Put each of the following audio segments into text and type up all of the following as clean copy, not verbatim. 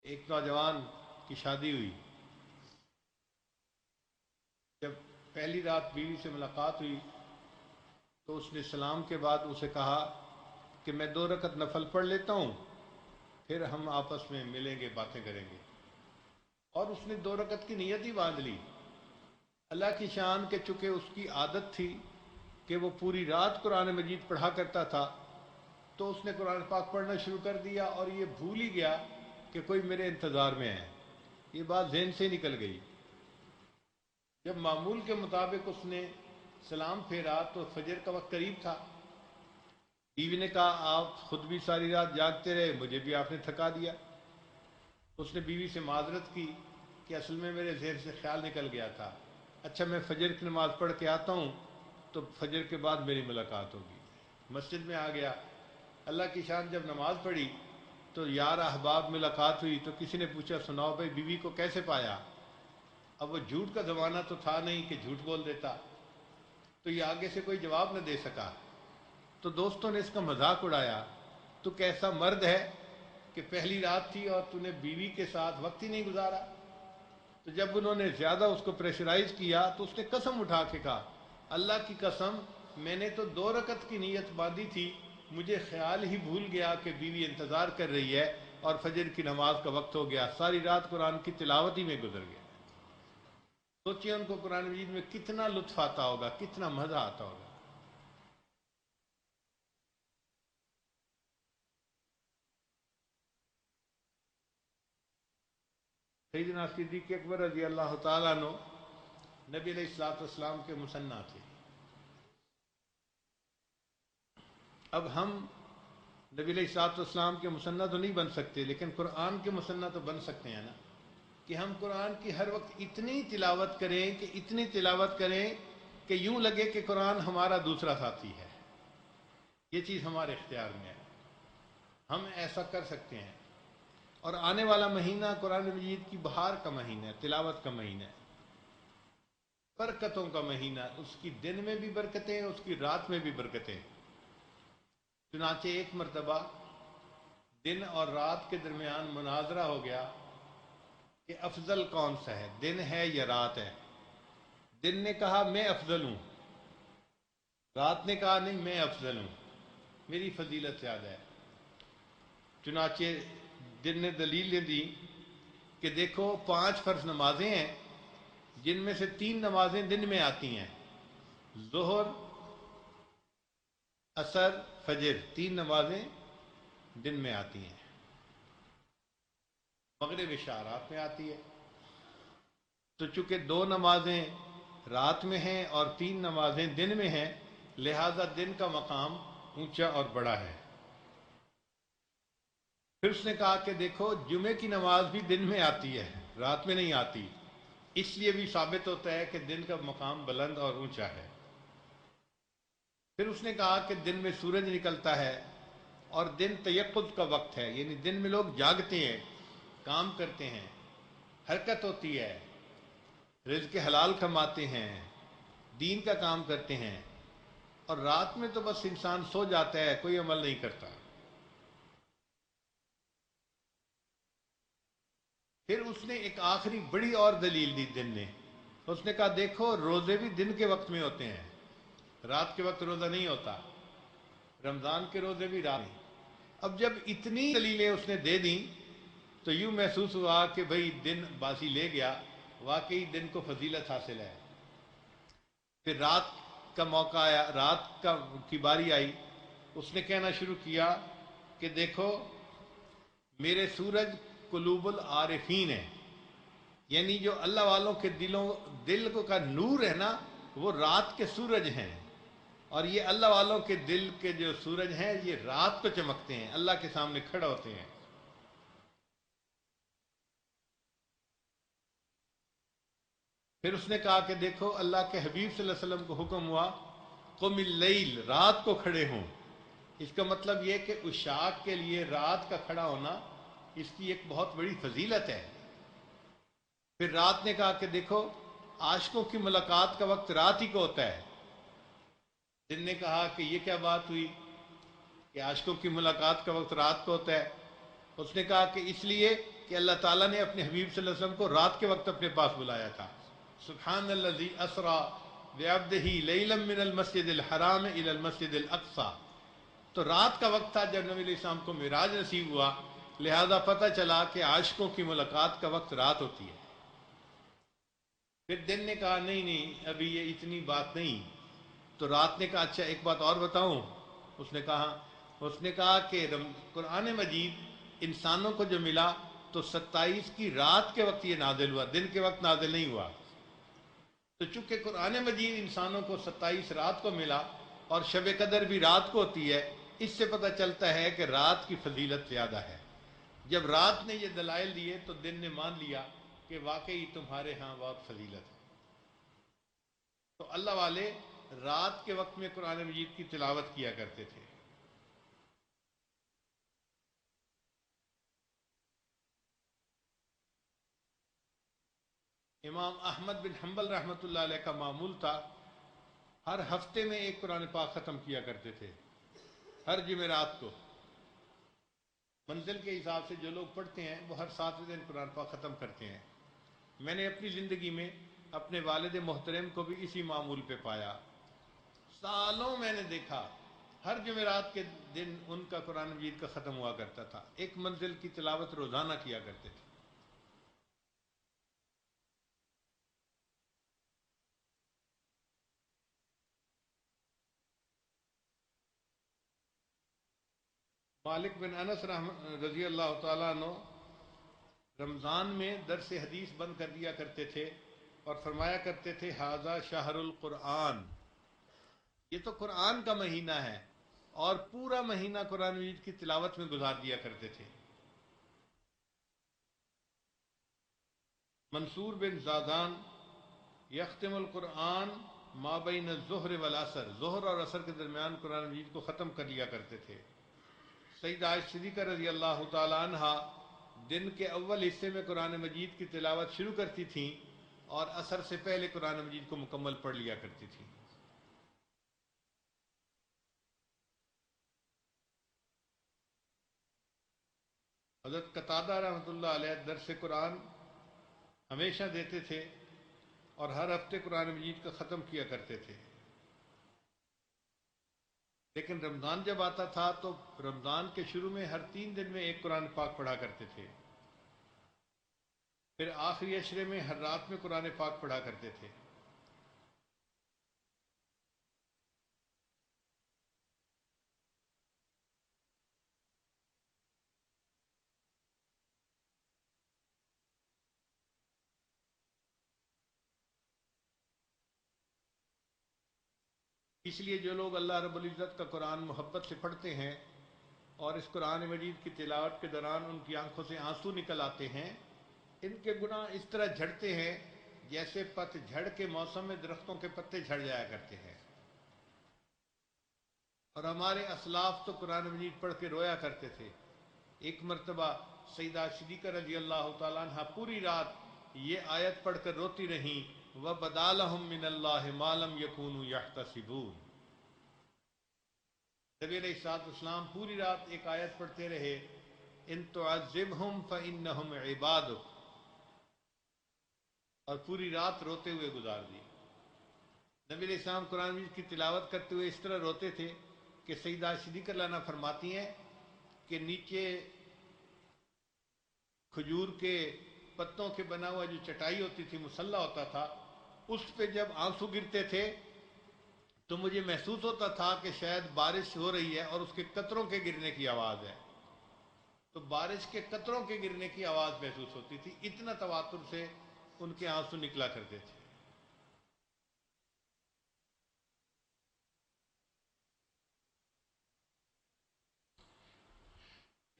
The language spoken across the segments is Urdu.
ایک نوجوان کی شادی ہوئی. جب پہلی رات بیوی سے ملاقات ہوئی تو اس نے سلام کے بعد اسے کہا کہ میں 2 رکعت نفل پڑھ لیتا ہوں، پھر ہم آپس میں ملیں گے، باتیں کریں گے. اور اس نے 2 رکعت کی نیت ہی باندھ لی. اللہ کی شان کے چونکہ اس کی عادت تھی کہ وہ پوری رات قرآن مجید پڑھا کرتا تھا، تو اس نے قرآن پاک پڑھنا شروع کر دیا اور یہ بھول ہی گیا کہ کوئی میرے انتظار میں ہے. یہ بات ذہن سے نکل گئی. جب معمول کے مطابق اس نے سلام پھیرا تو فجر کا وقت قریب تھا. بیوی نے کہا آپ خود بھی ساری رات جاگتے رہے، مجھے بھی آپ نے تھکا دیا. اس نے بیوی سے معذرت کی کہ اصل میں میرے ذہن سے خیال نکل گیا تھا. اچھا میں فجر کی نماز پڑھ کے آتا ہوں تو فجر کے بعد میری ملاقات ہوگی. مسجد میں آ گیا. اللہ کی شان جب نماز پڑھی تو یار احباب ملاقات ہوئی تو کسی نے پوچھا سناؤ بھائی بیوی کو کیسے پایا؟ اب وہ جھوٹ کا زمانہ تو تھا نہیں کہ جھوٹ بول دیتا، تو یہ آگے سے کوئی جواب نہ دے سکا. تو دوستوں نے اس کا مذاق اڑایا، تو کیسا مرد ہے کہ پہلی رات تھی اور تو نے بیوی کے ساتھ وقت ہی نہیں گزارا. تو جب انہوں نے زیادہ اس کو پریشرائز کیا تو اس نے قسم اٹھا کے کہا اللہ کی قسم میں نے تو 2 رکعت کی نیت باندھی تھی، مجھے خیال ہی بھول گیا کہ بیوی انتظار کر رہی ہے اور فجر کی نماز کا وقت ہو گیا. ساری رات قرآن کی تلاوت ہی میں گزر گیا. سوچئے ان کو قرآن مجید میں کتنا لطف آتا ہوگا، کتنا مزہ آتا ہوگا. سیدنا صدیق اکبر رضی اللہ تعالیٰ عنہ نبی علیہ الصلوۃ والسلام کے مثنیٰ تھے. اب ہم نبی علیہ الصلوۃ والسلام کے مثنیٰ تو نہیں بن سکتے، لیکن قرآن کے مثنیٰ تو بن سکتے ہیں نا، کہ ہم قرآن کی ہر وقت اتنی تلاوت کریں کہ اتنی تلاوت کریں کہ یوں لگے کہ قرآن ہمارا دوسرا ساتھی ہے. یہ چیز ہمارے اختیار میں ہے، ہم ایسا کر سکتے ہیں. اور آنے والا مہینہ قرآن مجید کی بہار کا مہینہ ہے، تلاوت کا مہینہ ہے، برکتوں کا مہینہ. اس کی دن میں بھی برکتیں، اس کی رات میں بھی برکتیں. چنانچہ ایک مرتبہ دن اور رات کے درمیان مناظرہ ہو گیا کہ افضل کون سا ہے، دن ہے یا رات ہے. دن نے کہا میں افضل ہوں، رات نے کہا نہیں میں افضل ہوں، میری فضیلت زیادہ ہے. چنانچہ دن نے دلیلیں دی کہ دیکھو 5 فرض نمازیں ہیں جن میں سے 3 نمازیں دن میں آتی ہیں، ظہر، عصر، فجر، 3 نمازیں دن میں آتی ہیں. مغرب عشاء رات میں آتی ہے. تو چونکہ 2 نمازیں رات میں ہیں اور 3 نمازیں دن میں ہیں، لہذا دن کا مقام اونچا اور بڑا ہے. پھر اس نے کہا کہ دیکھو جمعے کی نماز بھی دن میں آتی ہے، رات میں نہیں آتی، اس لیے بھی ثابت ہوتا ہے کہ دن کا مقام بلند اور اونچا ہے. پھر اس نے کہا کہ دن میں سورج نکلتا ہے اور دن تیقظ کا وقت ہے، یعنی دن میں لوگ جاگتے ہیں، کام کرتے ہیں، حرکت ہوتی ہے، رزق حلال کماتے ہیں، دین کا کام کرتے ہیں. اور رات میں تو بس انسان سو جاتا ہے، کوئی عمل نہیں کرتا. پھر اس نے ایک آخری بڑی اور دلیل دی دن نے. اس نے کہا دیکھو روزے بھی دن کے وقت میں ہوتے ہیں، رات کے وقت روزہ نہیں ہوتا، رمضان کے روزے بھی رات میں. اب جب اتنی دلیلیں اس نے دے دیں تو یوں محسوس ہوا کہ بھئی دن باسی لے گیا، واقعی دن کو فضیلت حاصل ہے. پھر رات کا موقع آیا، کی باری آئی. اس نے کہنا شروع کیا کہ دیکھو میرے سورج قلوب العارفین ہے، یعنی جو اللہ والوں کے دل کو کا نور ہے نا، وہ رات کے سورج ہیں. اور یہ اللہ والوں کے دل کے جو سورج ہیں یہ رات کو چمکتے ہیں، اللہ کے سامنے کھڑا ہوتے ہیں. پھر اس نے کہا کہ دیکھو اللہ کے حبیب صلی اللہ علیہ وسلم کو حکم ہوا قم اللیل، رات کو کھڑے ہوں. اس کا مطلب یہ کہ عشاق کے لیے رات کا کھڑا ہونا اس کی ایک بہت بڑی فضیلت ہے. پھر رات نے کہا کہ دیکھو عاشقوں کی ملاقات کا وقت رات ہی کو ہوتا ہے. دن نے کہا کہ یہ کیا بات ہوئی کہ عاشقوں کی ملاقات کا وقت رات کو ہوتا ہے. اس نے کہا کہ اس لیے کہ اللہ تعالیٰ نے اپنے حبیب صلی اللہ علیہ وسلم کو رات کے وقت اپنے پاس بلایا تھا. سبحان الذی اسرا بعبدہ لیلا من المسجد الحرام الی المسجد الاقصی. تو رات کا وقت تھا جب نبی علیہ السلام کو معراج نصیب ہوا، لہذا پتہ چلا کہ عاشقوں کی ملاقات کا وقت رات ہوتی ہے. پھر دن نے کہا نہیں نہیں ابھی یہ اتنی بات نہیں. تو رات نے کہا اچھا ایک بات اور بتاؤں. اس نے کہا کہ قرآن مجید انسانوں کو جو ملا تو 27 کی رات کے وقت یہ نازل ہوا، دن کے وقت نازل نہیں ہوا. تو چونکہ قرآن مجید انسانوں کو 27 رات کو ملا اور شب قدر بھی رات کو ہوتی ہے، اس سے پتہ چلتا ہے کہ رات کی فضیلت زیادہ ہے. جب رات نے یہ دلائل دیے تو دن نے مان لیا کہ واقعی تمہارے ہاں بہت فضیلت ہے. تو اللہ والے رات کے وقت میں قرآن مجید کی تلاوت کیا کرتے تھے. امام احمد بن حنبل رحمۃ اللہ علیہ کا معمول تھا، ہر ہفتے میں ایک قرآن پاک ختم کیا کرتے تھے، ہر جمعرات کو. منزل کے حساب سے جو لوگ پڑھتے ہیں وہ ہر 7 دن قرآن پاک ختم کرتے ہیں. میں نے اپنی زندگی میں اپنے والد محترم کو بھی اسی معمول پہ پایا. سالوں میں نے دیکھا ہر جمعرات کے دن ان کا قرآن مجید کا ختم ہوا کرتا تھا. ایک منزل کی تلاوت روزانہ کیا کرتے تھے. مالک بن انس رضی اللہ تعالیٰ عنہ رمضان میں درس حدیث بند کر دیا کرتے تھے اور فرمایا کرتے تھے ھذا شہر القرآن، یہ تو قرآن کا مہینہ ہے، اور پورا مہینہ قرآن مجید کی تلاوت میں گزار دیا کرتے تھے. منصور بن زادان یختم القرآن ما بین الظہر والعصر، ظہر اور عصر کے درمیان قرآن مجید کو ختم کر لیا کرتے تھے. سیدہ عائشہ صدیقہ رضی اللہ تعالی عنہا دن کے اول حصے میں قرآن مجید کی تلاوت شروع کرتی تھیں اور عصر سے پہلے قرآن مجید کو مکمل پڑھ لیا کرتی تھیں. حضرت قتادہ رحمۃ اللہ علیہ درس قرآن ہمیشہ دیتے تھے اور ہر ہفتے قرآن مجید کا ختم کیا کرتے تھے. لیکن رمضان جب آتا تھا تو رمضان کے شروع میں ہر 3 دن میں ایک قرآن پاک پڑھا کرتے تھے. پھر آخری عشرے میں ہر رات میں قرآن پاک پڑھا کرتے تھے. اس لیے جو لوگ اللہ رب العزت کا قرآن محبت سے پڑھتے ہیں اور اس قرآن مجید کی تلاوت کے دوران ان کی آنکھوں سے آنسو نکل آتے ہیں، ان کے گناہ اس طرح جھڑتے ہیں جیسے پت جھڑ کے موسم میں درختوں کے پتے جھڑ جایا کرتے ہیں. اور ہمارے اسلاف تو قرآن مجید پڑھ کے رویا کرتے تھے. ایک مرتبہ سیدہ صدیقہ رضی اللہ تعالیٰ عنہ پوری رات یہ آیت پڑھ کر روتی رہیں وَبَدَا لَهُم مِّنَ اللَّهِ مَا لَمْ يَكُونُوا يَحْتَسِبُونَ. نبی علیہ الصلوۃ والسلام پوری رات ایک آیت پڑھتے رہے ان تعذبہم فإنہم عبادک، اور پوری رات روتے ہوئے گزار دی. نبی علیہ السلام قرآن مجید کی تلاوت کرتے ہوئے اس طرح روتے تھے کہ سیدہ صدیقہ رضی اللہ عنہا فرماتی ہیں کہ نیچے کھجور کے پتوں کے بنا ہوا جو چٹائی ہوتی تھی، مصلی ہوتا تھا، اس پہ جب آنسو گرتے تھے تو مجھے محسوس ہوتا تھا کہ شاید بارش ہو رہی ہے اور اس کے قطروں کے گرنے کی آواز ہے. تو بارش کے قطروں کے گرنے کی آواز محسوس ہوتی تھی، اتنا تواتر سے ان کے آنسو نکلا کرتے تھے.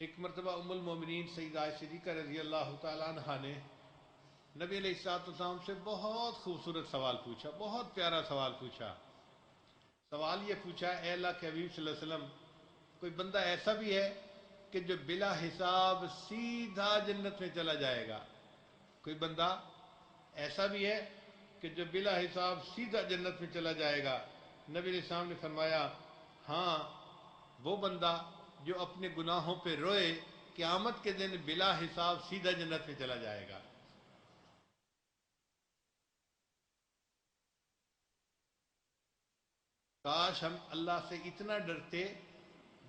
ایک مرتبہ ام المومنین سیدہ عائشہ صدیقہ رضی اللہ تعالیٰ عنہا نے نبی علیہ الصلوۃ والسلام سے بہت خوبصورت سوال پوچھا، بہت پیارا سوال پوچھا. سوال یہ پوچھا اے اللہ کے حبیب صلی اللہ علیہ وسلم، کوئی بندہ ایسا بھی ہے کہ جو بلا حساب سیدھا جنت میں چلا جائے گا؟ کوئی بندہ ایسا بھی ہے کہ جو بلا حساب سیدھا جنت میں چلا جائے گا؟ نبی علیہ السلام نے فرمایا ہاں، وہ بندہ جو اپنے گناہوں پہ روئے قیامت کے دن بلا حساب سیدھا جنت میں چلا جائے گا۔ کاش ہم اللہ سے اتنا ڈرتے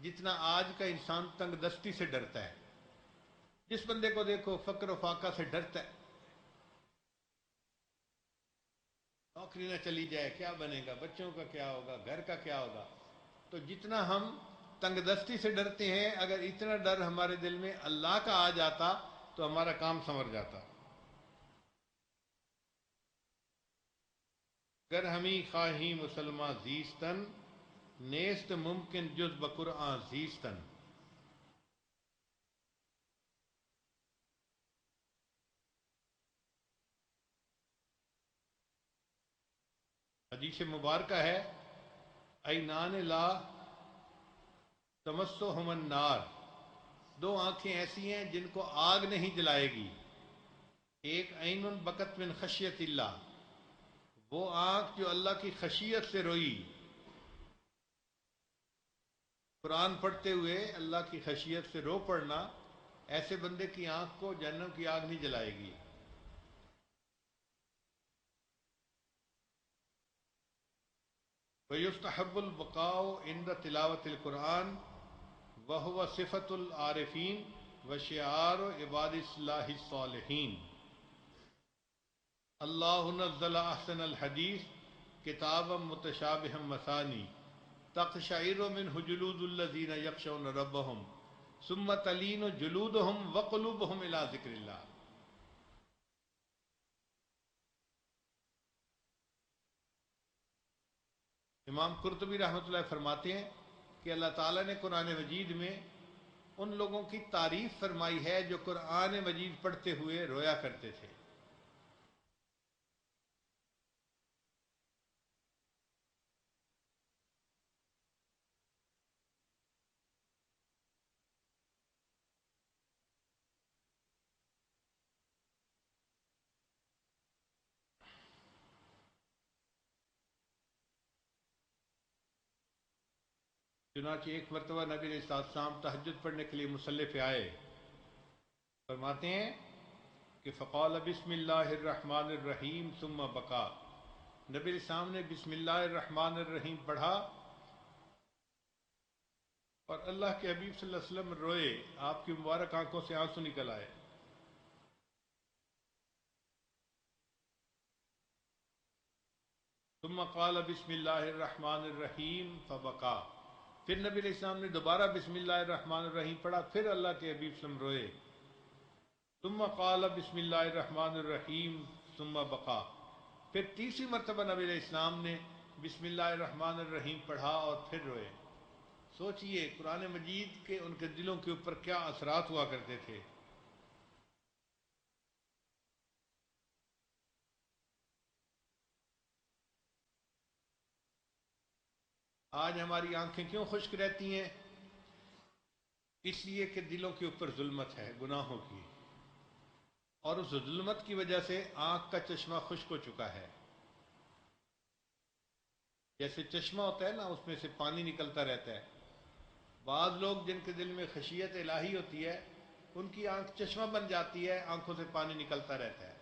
جتنا آج کا انسان تنگ دستی سے ڈرتا ہے۔ جس بندے کو دیکھو فقر و فاقہ سے ڈرتا ہے، نوکری نہ چلی جائے کیا بنے گا، بچوں کا کیا ہوگا، گھر کا کیا ہوگا۔ تو جتنا ہم تنگ دستی سے ڈرتے ہیں، اگر اتنا ڈر ہمارے دل میں اللہ کا آ جاتا تو ہمارا کام سنور جاتا۔ گر ہمیں خواہی مسلمہ زیستن، نیست ممکن جز بقرآن زیستن۔ حدیث مبارکہ ہے، عینان لا تمسہم النار، دو آنکھیں ایسی ہیں جن کو آگ نہیں جلائے گی۔ ایک عین بکت من خشیت اللہ، وہ آنکھ جو اللہ کی خشیت سے روئی۔ قرآن پڑھتے ہوئے اللہ کی خشیت سے رو پڑنا، ایسے بندے کی آنکھ کو جہنم کی آگ نہیں جلائے گی۔ وَيُسْتَحَبُّ الْبَقَاءُ عِنْدَ تِلَاوَةِ الْقُرْآنِ وَهُوَ صِفَةُ الْعَارِفِينَ وَشِعَارُ عِبَادِ اللَّهِ الصَّالِحِينَ۔ اللہ نزل احسن الحدیث کتابا متشابہا مثانی تقشعر منہ جلود الذین یخشون ربہم ثم تلین جلودہم وقلوبہم الی ذکر اللہ۔ امام قرطبی رحمۃ اللہ فرماتے ہیں کہ اللہ تعالیٰ نے قرآن مجید میں ان لوگوں کی تعریف فرمائی ہے جو قرآن مجید پڑھتے ہوئے رویا کرتے تھے۔ چنانچہ ایک مرتبہ نبی علیہ السلام تہجد پڑھنے کے لیے مصلی پہ آئے، فرماتے ہیں کہ فقال بسم اللہ الرحمن الرحیم ثم بکا، نبی علیہ السلام نے بسم اللہ الرحمن الرحیم پڑھا اور اللہ کے حبیب صلی اللہ علیہ وسلم روئے، آپ کی مبارک آنکھوں سے آنسو نکل آئے۔ ثم قال بسم اللہ الرحمن الرحیم فبکا، پھر نبی علیہ السلام نے دوبارہ بسم اللہ الرحمن الرحیم پڑھا، پھر اللہ کے حبیب صلی اللہ علیہ وسلم روئے۔ ثم قال بسم اللہ الرحمن الرحیم ثم بقا، پھر تیسری مرتبہ نبی علیہ السلام نے بسم اللہ الرحمن الرحیم پڑھا اور پھر روئے۔ سوچئے قرآن مجید کے ان کے دلوں کے اوپر کیا اثرات ہوا کرتے تھے۔ آج ہماری آنکھیں کیوں خشک رہتی ہیں؟ اس لیے کہ دلوں کے اوپر ظلمت ہے گناہوں کی، اور اس ظلمت کی وجہ سے آنکھ کا چشمہ خشک ہو چکا ہے۔ جیسے چشمہ ہوتا ہے نا، اس میں سے پانی نکلتا رہتا ہے۔ بعض لوگ جن کے دل میں خشیت الہی ہوتی ہے، ان کی آنکھ چشمہ بن جاتی ہے، آنکھوں سے پانی نکلتا رہتا ہے،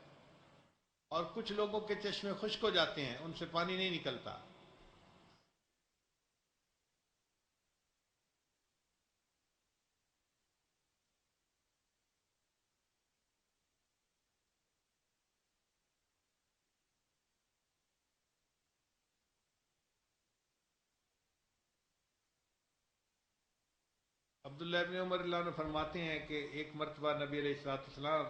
اور کچھ لوگوں کے چشمے خشک ہو جاتے ہیں، ان سے پانی نہیں نکلتا۔ عبداللہ ابن عمر اللہ عنہ فرماتے ہیں کہ ایک مرتبہ نبی علیہ السلام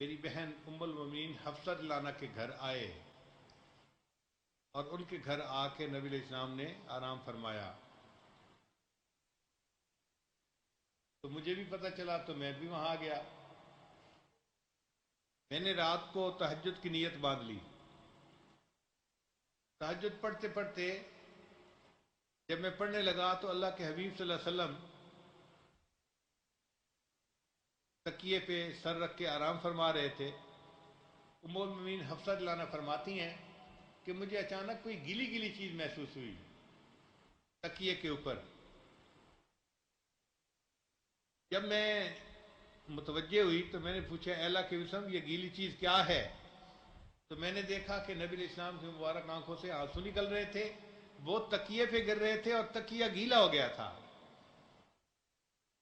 میری بہن ام المومنین حفصہ رضی اللہ عنہ کے گھر آئے، اور ان کے گھر آ کے نبی علیہ السلام نے آرام فرمایا، تو مجھے بھی پتہ چلا تو میں بھی وہاں آ گیا۔ میں نے رات کو تہجد کی نیت باندھ لی۔ تہجد پڑھتے پڑھتے جب میں پڑھنے لگا تو اللہ کے حبیب صلی اللہ علیہ وسلم تکیے پہ سر رکھ کے آرام فرما رہے تھے۔ ام المومنین حفصہ رضی اللہ عنہا فرماتی ہیں کہ مجھے اچانک کوئی گیلی گیلی چیز محسوس ہوئی تکیے کے اوپر۔ جب میں متوجہ ہوئی تو میں نے پوچھا اے اللہ کے وسلم یہ گیلی چیز کیا ہے؟ تو میں نے دیکھا کہ نبی علیہ السلام کی مبارک آنکھوں سے آنسو نکل رہے تھے، وہ تکیے پہ گر رہے تھے اور تکیہ گیلا ہو گیا تھا۔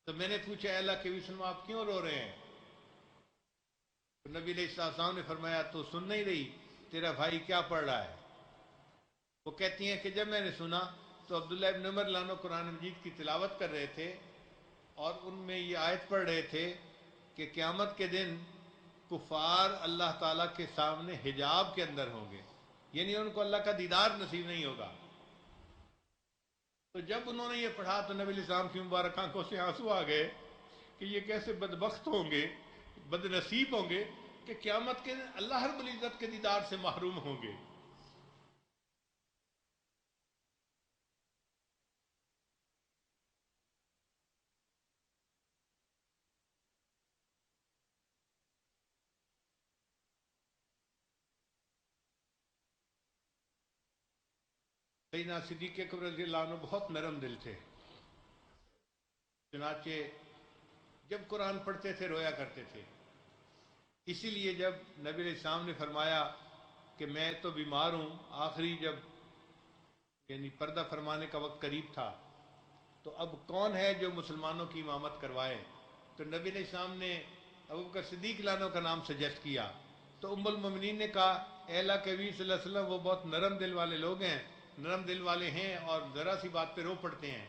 تو میں نے پوچھا اے اللہ کے وسلم آپ کیوں رو رہے ہیں؟ تو نبی علیہ السلام نے فرمایا تو سن نہیں رہی، تیرا بھائی کیا پڑھ رہا ہے؟ وہ کہتی ہیں کہ جب میں نے سنا تو عبداللہ ابن عمر لانو قرآن مجید کی تلاوت کر رہے تھے اور ان میں یہ آیت پڑھ رہے تھے کہ قیامت کے دن کفار اللہ تعالیٰ کے سامنے حجاب کے اندر ہوں گے، یعنی ان کو اللہ کا دیدار نصیب نہیں ہوگا۔ تو جب انہوں نے یہ پڑھا تو نبی علیہ السلام کی مبارک آنکھوں سے آنسو آ گئے کہ یہ کیسے بدبخت ہوں گے، بد نصیب ہوں گے کہ قیامت کے دن اللہ رب العزت کے دیدار سے محروم ہوں گے۔ سیدنا صدیق اکبر رضی اللہ عنہ بہت نرم دل تھے، چنانچہ جب قرآن پڑھتے تھے رویا کرتے تھے۔ اسی لیے جب نبی علیہ السلام نے فرمایا کہ میں تو بیمار ہوں، آخری جب یعنی پردہ فرمانے کا وقت قریب تھا، تو اب کون ہے جو مسلمانوں کی امامت کروائے؟ تو نبی علیہ السلام نے ابوبکر صدیق لانو کا نام سجیسٹ کیا۔ تو ام المومنین نے کہا اے اللہ کے نبی صلی اللہ علیہ وسلم وہ بہت نرم دل والے لوگ ہیں، نرم دل والے ہیں اور ذرا سی بات پہ رو پڑتے ہیں،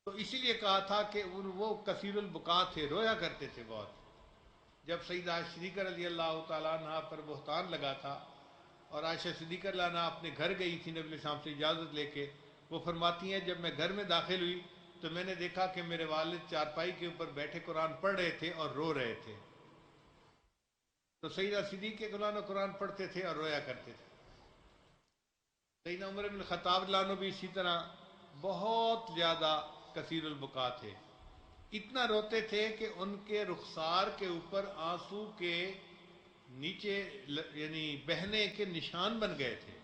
تو اسی لیے کہا تھا کہ وہ کثیر البکا تھے، رویا کرتے تھے بہت۔ جب سیدہ عائشہ صدیقہ رضی اللہ تعالیٰ عنہ پر بہتان لگا تھا اور عائشہ صدیقہ رضی اللہ عنہ اپنے گھر گئی تھی نبی علیہ السلام سے اجازت لے کے، وہ فرماتی ہیں جب میں گھر میں داخل ہوئی تو میں نے دیکھا کہ میرے والد چارپائی کے اوپر بیٹھے قرآن پڑھ رہے تھے اور رو رہے تھے۔ تو سیدہ صدیقہ رضی اللہ عنہ قرآن پڑھتے تھے اور رویا کرتے تھے۔ سیدنا عمر بن الخطاب رضی اللہ عنہ بھی اسی طرح بہت زیادہ کثیر البکا تھے، اتنا روتے تھے کہ ان کے رخسار کے اوپر آنسو کے نیچے یعنی بہنے کے نشان بن گئے تھے۔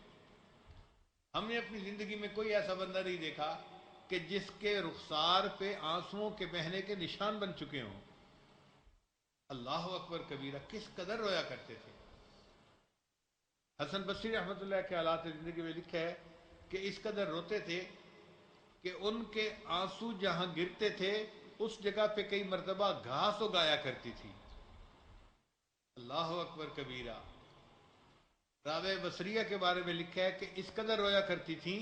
ہم نے اپنی زندگی میں کوئی ایسا بندہ نہیں دیکھا کہ جس کے رخسار پہ آنسوؤں کے بہنے کے نشان بن چکے ہوں۔ اللہ اکبر کبیرہ، کس قدر رویا کرتے تھے۔ حسن بصری رحمۃ اللہ کے حالات زندگی میں لکھا ہے کہ اس قدر روتے تھے کہ ان کے آنسو جہاں گرتے تھے اس جگہ پہ کئی مرتبہ گھاس اگایا کرتی تھی۔ اللہ اکبر کبیرہ۔ راوی بصریہ کے بارے میں لکھا ہے کہ اس قدر رویا کرتی تھیں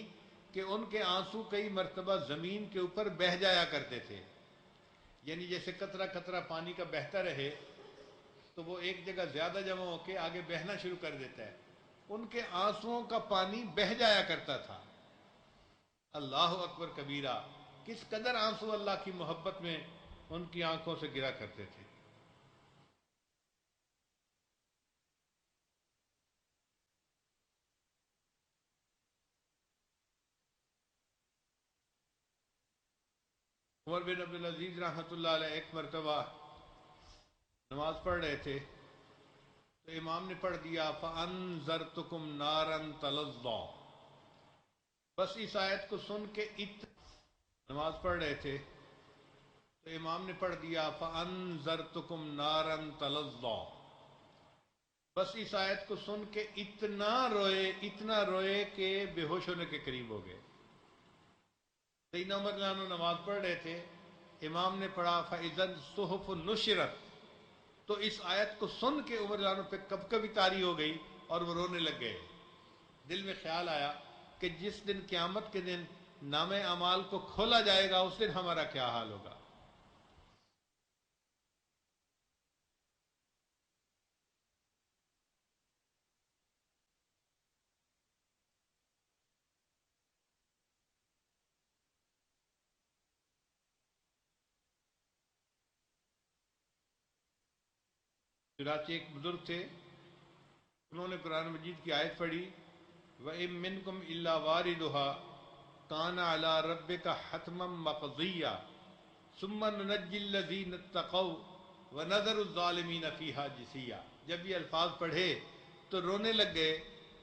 کہ ان کے آنسو کئی مرتبہ زمین کے اوپر بہہ جایا کرتے تھے، یعنی جیسے قطرہ قطرہ پانی کا بہتا رہے تو وہ ایک جگہ زیادہ جمع ہو کے آگے بہنا شروع کر دیتا ہے، ان کے آنسوؤں کا پانی بہہ جایا کرتا تھا۔ اللہ اکبر کبیرہ، کس قدر آنسو اللہ کی محبت میں ان کی آنکھوں سے گرا کرتے تھے۔ عمر بن عبدالعزیز رحمۃ اللہ علیہ ایک مرتبہ نماز پڑھ رہے تھے تو امام نے پڑھ دیا فَأَنذَرْتُكُمْ نَارًا تَلَظَّىٰ، بس اس آیت کو سن کے نماز پڑھ رہے تھے تو امام نے پڑھ دیا فَأَنذَرْتُكُمْ نَارًا تَلَظَّىٰ، بس اس آیت کو سن کے اتنا روئے کہ بے ہوش ہونے کے قریب ہو گئے۔ سیدنا عمر رضی اللہ عنہ نماز پڑھ رہے تھے، امام نے پڑھا فَإِذَا الصُّحُفُ نُشِرَتْ، تو اس آیت کو سن کے عمر رضی اللہ عنہ پہ کب کبھی طاری ہو گئی اور وہ رونے لگ گئے۔ دل میں خیال آیا کہ جس دن قیامت کے دن نام اعمال کو کھولا جائے گا اس دن ہمارا کیا حال ہوگا۔ چنانچہ ایک بزرگ تھے، انہوں نے قرآن مجید کی آیت پڑھی وَإِن مِّنكُمْ إِلَّا وَارِدُهَا كَانَ عَلَىٰ رَبِّكَ حَتْمًا مَّقْضِيًّا ثُمَّ نُنَجِّي الَّذِينَ اتَّقَوْا وَنَذَرُ الظَّالِمِينَ فِيهَا جِثِيًّا۔ جب یہ الفاظ پڑھے تو رونے لگ گئے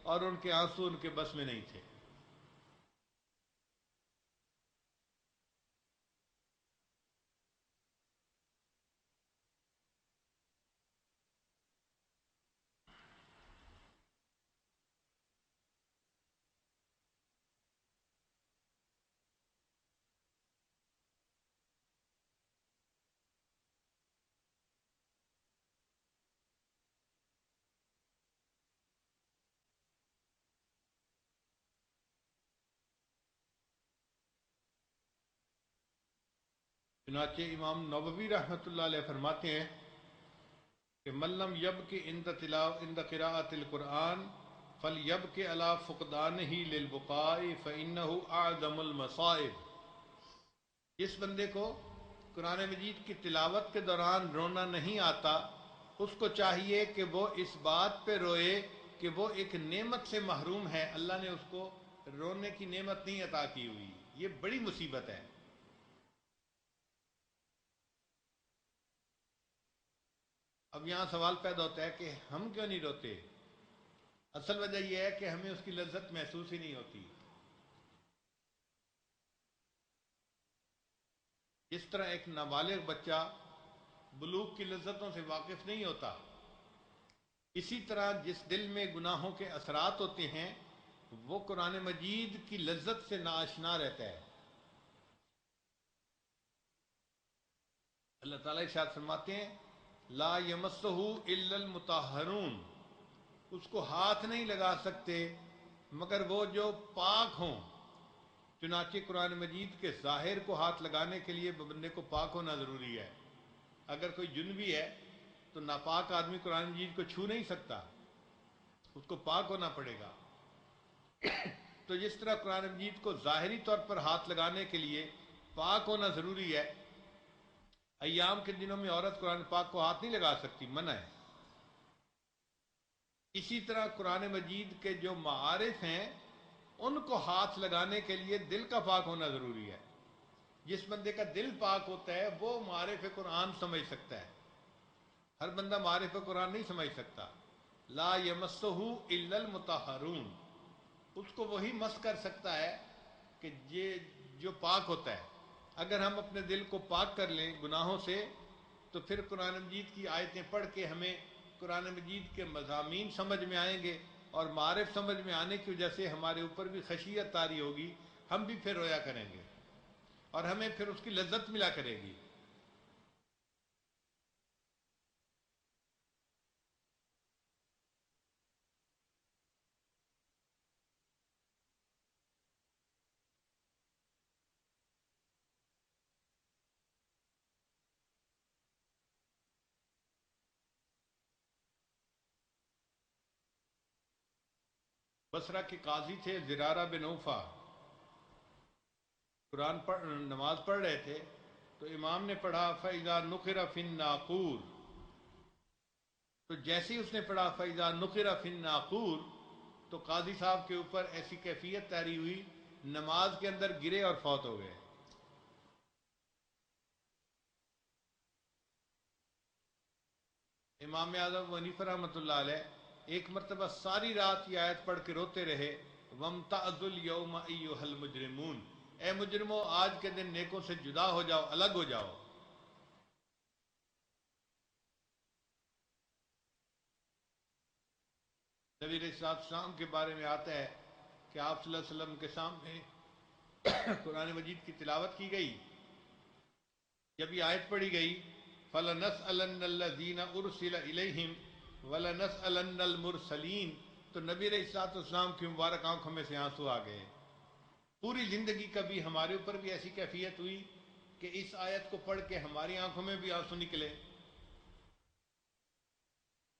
اور ان کے آنسو ان کے بس میں نہیں تھے۔ چنانچہ امام نووی رحمۃ اللہ علیہ فرماتے ہیں کہ من لم یبک عند قراءۃ القرآن فلیبک علی فقدانہ للبقاء فانہ اعظم المصائب. جس بندے کو قرآن مجید کی تلاوت کے دوران رونا نہیں آتا، اس کو چاہیے کہ وہ اس بات پہ روئے کہ وہ ایک نعمت سے محروم ہے، اللہ نے اس کو رونے کی نعمت نہیں عطا کی ہوئی. یہ بڑی مصیبت ہے. اب یہاں سوال پیدا ہوتا ہے کہ ہم کیوں نہیں روتے؟ اصل وجہ یہ ہے کہ ہمیں اس کی لذت محسوس ہی نہیں ہوتی. جس طرح ایک نابالغ بچہ بلوغ کی لذتوں سے واقف نہیں ہوتا، اسی طرح جس دل میں گناہوں کے اثرات ہوتے ہیں وہ قرآن مجید کی لذت سے ناآشنا رہتا ہے. اللہ تعالیٰ ارشاد فرماتے ہیں لا یمسہ الا المطہرون، اس کو ہاتھ نہیں لگا سکتے مگر وہ جو پاک ہوں. چنانچہ قرآن مجید کے ظاہر کو ہاتھ لگانے کے لیے بندے کو پاک ہونا ضروری ہے. اگر کوئی جنبی ہے تو ناپاک آدمی قرآن مجید کو چھو نہیں سکتا، اس کو پاک ہونا پڑے گا. تو جس طرح قرآن مجید کو ظاہری طور پر ہاتھ لگانے کے لیے پاک ہونا ضروری ہے، ایام کے دنوں میں عورت قرآن پاک کو ہاتھ نہیں لگا سکتی، منع ہے. اسی طرح قرآن مجید کے جو معارف ہیں ان کو ہاتھ لگانے کے لیے دل کا پاک ہونا ضروری ہے. جس بندے کا دل پاک ہوتا ہے وہ معارف قرآن سمجھ سکتا ہے. ہر بندہ معارف قرآن نہیں سمجھ سکتا. لا یمسہ الا المطہرون، اس کو وہی مس کر سکتا ہے کہ یہ جو پاک ہوتا ہے. اگر ہم اپنے دل کو پاک کر لیں گناہوں سے تو پھر قرآن مجید کی آیتیں پڑھ کے ہمیں قرآن مجید کے مضامین سمجھ میں آئیں گے، اور معارف سمجھ میں آنے کی وجہ سے ہمارے اوپر بھی خشیت طاری ہوگی، ہم بھی پھر رویا کریں گے اور ہمیں پھر اس کی لذت ملا کرے گی. بصرہ کے قاضی تھے زرارہ بن اوفا، نماز پڑھ رہے تھے تو امام نے پڑھا فَإِذَا نُقِرَ فِي النَّاقُورِ، تو جیسے ہی اس نے پڑھا فَإِذَا نُقِرَ فِي النَّاقُورِ تو قاضی صاحب کے اوپر ایسی کیفیت طاری ہوئی، نماز کے اندر گرے اور فوت ہو گئے. امام اعظم حنیفہ رحمۃ اللہ علیہ ایک مرتبہ ساری رات یہ آیت پڑھ کے روتے رہے وَامْتَعْضُوا الْيَوْمَ أَيُّهَا الْمُجْرِمُونَ، اے مجرموں آج کے دن نیکوں سے جدا ہو جاؤ، الگ ہو جاؤ. نبی علیہ السلام کے بارے میں آتا ہے کہ آپ صلی اللہ علیہ وسلم کے سامنے قرآن مجید کی تلاوت کی گئی. جب یہ آیت پڑھی گئی فَلَنَسْأَلَنَّ الَّذِينَ أُرْسِلَ إِلَيْهِمْ وَلَنَسْأَلَنَّ الْمُرْسَلِينَ، تو نبی علیہ السلام کی مبارک آنکھوں میں سے آنسو آ گئے. پوری زندگی کبھی ہمارے اوپر بھی ایسی کیفیت ہوئی کہ اس آیت کو پڑھ کے ہماری آنکھوں میں بھی آنسو نکلے؟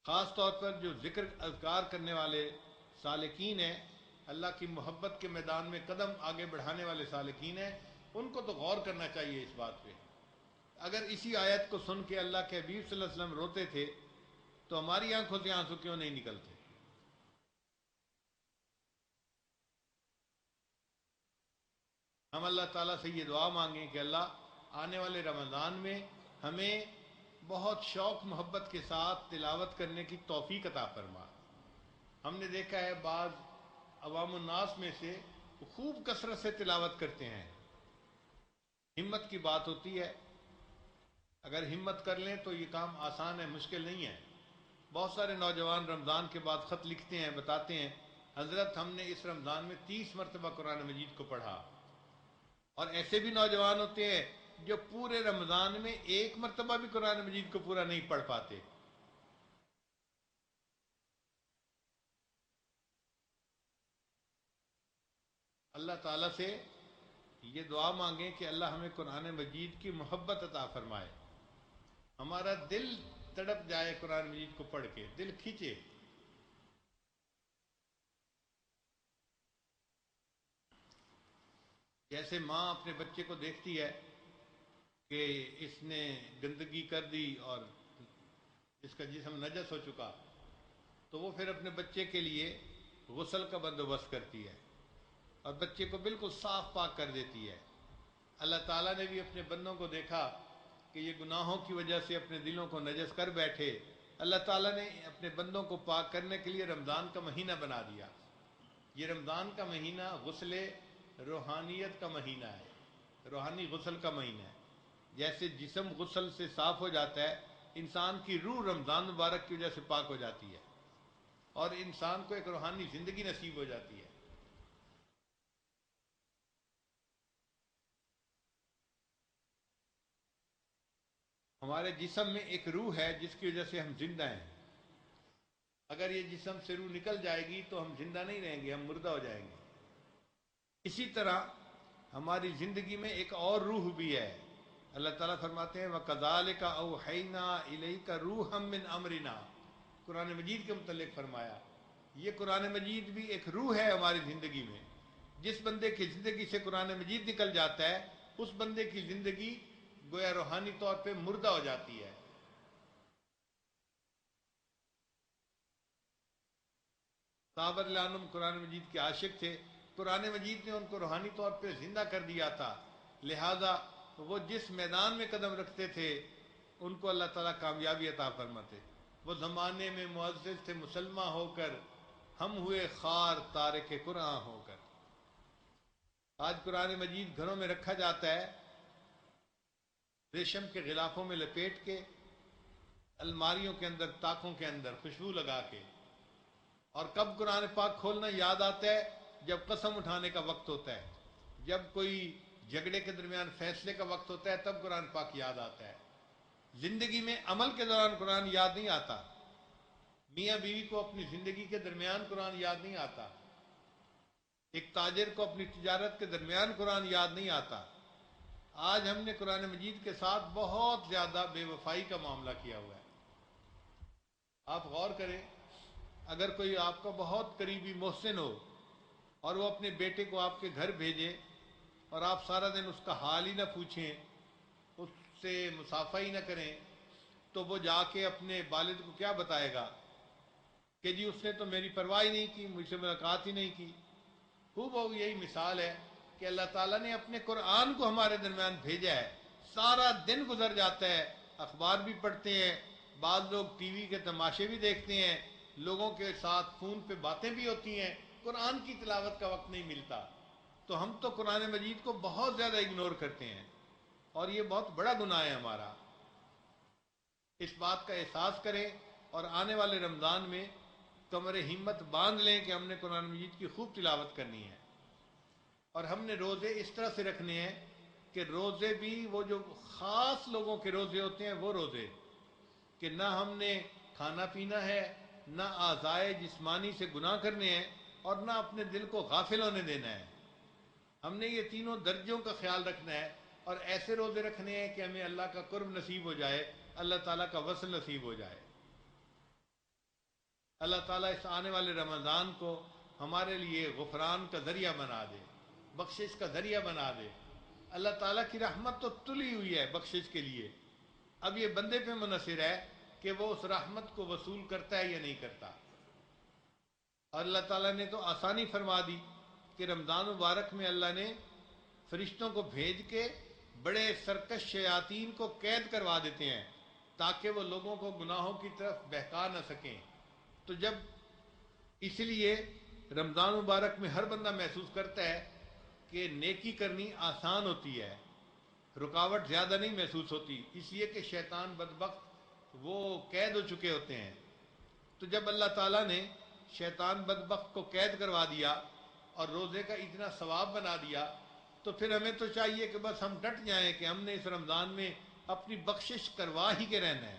خاص طور پر جو ذکر اذکار کرنے والے سالکین ہیں، اللہ کی محبت کے میدان میں قدم آگے بڑھانے والے سالکین ہیں، ان کو تو غور کرنا چاہیے اس بات پہ. اگر اسی آیت کو سن کے اللہ کے حبیب صلی اللہ علیہ وسلم روتے تھے تو ہماری آنکھوں سے آنسو کیوں نہیں نکلتے؟ ہم اللہ تعالیٰ سے یہ دعا مانگیں کہ اللہ آنے والے رمضان میں ہمیں بہت شوق محبت کے ساتھ تلاوت کرنے کی توفیق عطا فرما. ہم نے دیکھا ہے بعض عوام الناس میں سے خوب کثرت سے تلاوت کرتے ہیں. ہمت کی بات ہوتی ہے، اگر ہمت کر لیں تو یہ کام آسان ہے، مشکل نہیں ہے. بہت سارے نوجوان رمضان کے بعد خط لکھتے ہیں، بتاتے ہیں حضرت ہم نے اس رمضان میں 30 مرتبہ قرآن مجید کو پڑھا. اور ایسے بھی نوجوان ہوتے ہیں جو پورے رمضان میں ایک مرتبہ بھی قرآن مجید کو پورا نہیں پڑھ پاتے. اللہ تعالیٰ سے یہ دعا مانگیں کہ اللہ ہمیں قرآن مجید کی محبت عطا فرمائے، ہمارا دل تڑپ جائے قرآن مجید کو پڑھ کے، دل کھینچے۔ جیسے ماں اپنے بچے کو دیکھتی ہے کہ اس نے گندگی کر دی اور اس کا جسم نجس ہو چکا، تو وہ پھر اپنے بچے کے لیے غسل کا بندوبست کرتی ہے اور بچے کو بالکل صاف پاک کر دیتی ہے۔ اللہ تعالیٰ نے بھی اپنے بندوں کو دیکھا کہ یہ گناہوں کی وجہ سے اپنے دلوں کو نجس کر بیٹھے، اللہ تعالیٰ نے اپنے بندوں کو پاک کرنے کے لیے رمضان کا مہینہ بنا دیا۔ یہ رمضان کا مہینہ غسل روحانیت کا مہینہ ہے، روحانی غسل کا مہینہ ہے۔ جیسے جسم غسل سے صاف ہو جاتا ہے، انسان کی روح رمضان مبارک کی وجہ سے پاک ہو جاتی ہے اور انسان کو ایک روحانی زندگی نصیب ہو جاتی ہے۔ ہمارے جسم میں ایک روح ہے جس کی وجہ سے ہم زندہ ہیں، اگر یہ جسم سے روح نکل جائے گی تو ہم زندہ نہیں رہیں گے، ہم مردہ ہو جائیں گے۔ اسی طرح ہماری زندگی میں ایک اور روح بھی ہے۔ اللہ تعالیٰ فرماتے ہیں وَكَذَلِكَ أَوْحَيْنَا إِلَيْكَ رُوحًا مِّنْ أَمْرِنَا، قرآن مجید کے متعلق فرمایا یہ قرآن مجید بھی ایک روح ہے ہماری زندگی میں۔ جس بندے کی زندگی سے قرآن مجید نکل جاتا ہے اس بندے کی زندگی گویا روحانی طور پہ مردہ ہو جاتی ہے۔ صحابہ رضی اللہ عنہم قرآن مجید کے عاشق تھے، قرآن مجید نے ان کو روحانی طور پہ زندہ کر دیا تھا، لہذا وہ جس میدان میں قدم رکھتے تھے ان کو اللہ تعالیٰ کامیابی عطا فرماتے۔ وہ زمانے میں معزز تھے مسلمہ ہو کر، ہم ہوئے خار تارک قرآن ہو کر۔ آج قرآن مجید گھروں میں رکھا جاتا ہے ریشم کے غلافوں میں لپیٹ کے، الماریوں کے اندر، طاقوں کے اندر خوشبو لگا کے، اور کب قرآن پاک کھولنا یاد آتا ہے؟ جب قسم اٹھانے کا وقت ہوتا ہے، جب کوئی جھگڑے کے درمیان فیصلے کا وقت ہوتا ہے، تب قرآن پاک یاد آتا ہے۔ زندگی میں عمل کے دوران قرآن یاد نہیں آتا، میاں بیوی کو اپنی زندگی کے درمیان قرآن یاد نہیں آتا، ایک تاجر کو اپنی تجارت کے درمیان قرآن یاد نہیں آتا۔ آج ہم نے قرآن مجید کے ساتھ بہت زیادہ بے وفائی کا معاملہ کیا ہوا ہے۔ آپ غور کریں، اگر کوئی آپ کا بہت قریبی محسن ہو اور وہ اپنے بیٹے کو آپ کے گھر بھیجے اور آپ سارا دن اس کا حال ہی نہ پوچھیں، اس سے مصافحہ ہی نہ کریں، تو وہ جا کے اپنے والد کو کیا بتائے گا کہ جی اس نے تو میری پرواہ ہی نہیں کی، مجھ سے ملاقات ہی نہیں کی۔ بہو یہی مثال ہے کہ اللہ تعالیٰ نے اپنے قرآن کو ہمارے درمیان بھیجا ہے، سارا دن گزر جاتا ہے، اخبار بھی پڑھتے ہیں، بعض لوگ ٹی وی کے تماشے بھی دیکھتے ہیں، لوگوں کے ساتھ فون پہ باتیں بھی ہوتی ہیں، قرآن کی تلاوت کا وقت نہیں ملتا۔ تو ہم تو قرآن مجید کو بہت زیادہ اگنور کرتے ہیں اور یہ بہت بڑا گناہ ہے ہمارا۔ اس بات کا احساس کریں اور آنے والے رمضان میں کمر ہمت باندھ لیں کہ ہم نے قرآن مجید کی خوب تلاوت کرنی ہے، اور ہم نے روزے اس طرح سے رکھنے ہیں کہ روزے بھی وہ جو خاص لوگوں کے روزے ہوتے ہیں وہ روزے، کہ نہ ہم نے کھانا پینا ہے، نہ اعضائے جسمانی سے گناہ کرنے ہیں، اور نہ اپنے دل کو غافل ہونے دینا ہے۔ ہم نے یہ تینوں درجوں کا خیال رکھنا ہے اور ایسے روزے رکھنے ہیں کہ ہمیں اللہ کا قرب نصیب ہو جائے، اللہ تعالیٰ کا وصل نصیب ہو جائے۔ اللہ تعالیٰ اس آنے والے رمضان کو ہمارے لیے غفران کا ذریعہ بنا دے، بخشش کا ذریعہ بنا دے۔ اللہ تعالیٰ کی رحمت تو تلی ہوئی ہے بخشش کے لیے، اب یہ بندے پہ منحصر ہے کہ وہ اس رحمت کو وصول کرتا ہے یا نہیں کرتا۔ اور اللہ تعالیٰ نے تو آسانی فرما دی کہ رمضان مبارک میں اللہ نے فرشتوں کو بھیج کے بڑے سرکش شیاطین کو قید کروا دیتے ہیں تاکہ وہ لوگوں کو گناہوں کی طرف بہکا نہ سکیں۔ تو جب اس لیے رمضان مبارک میں ہر بندہ محسوس کرتا ہے کہ نیکی کرنی آسان ہوتی ہے، رکاوٹ زیادہ نہیں محسوس ہوتی، اس لیے کہ شیطان بدبخت وہ قید ہو چکے ہوتے ہیں۔ تو جب اللہ تعالیٰ نے شیطان بدبخت کو قید کروا دیا اور روزے کا اتنا ثواب بنا دیا، تو پھر ہمیں تو چاہیے کہ بس ہم ڈٹ جائیں کہ ہم نے اس رمضان میں اپنی بخشش کروا ہی کے رہنا ہے۔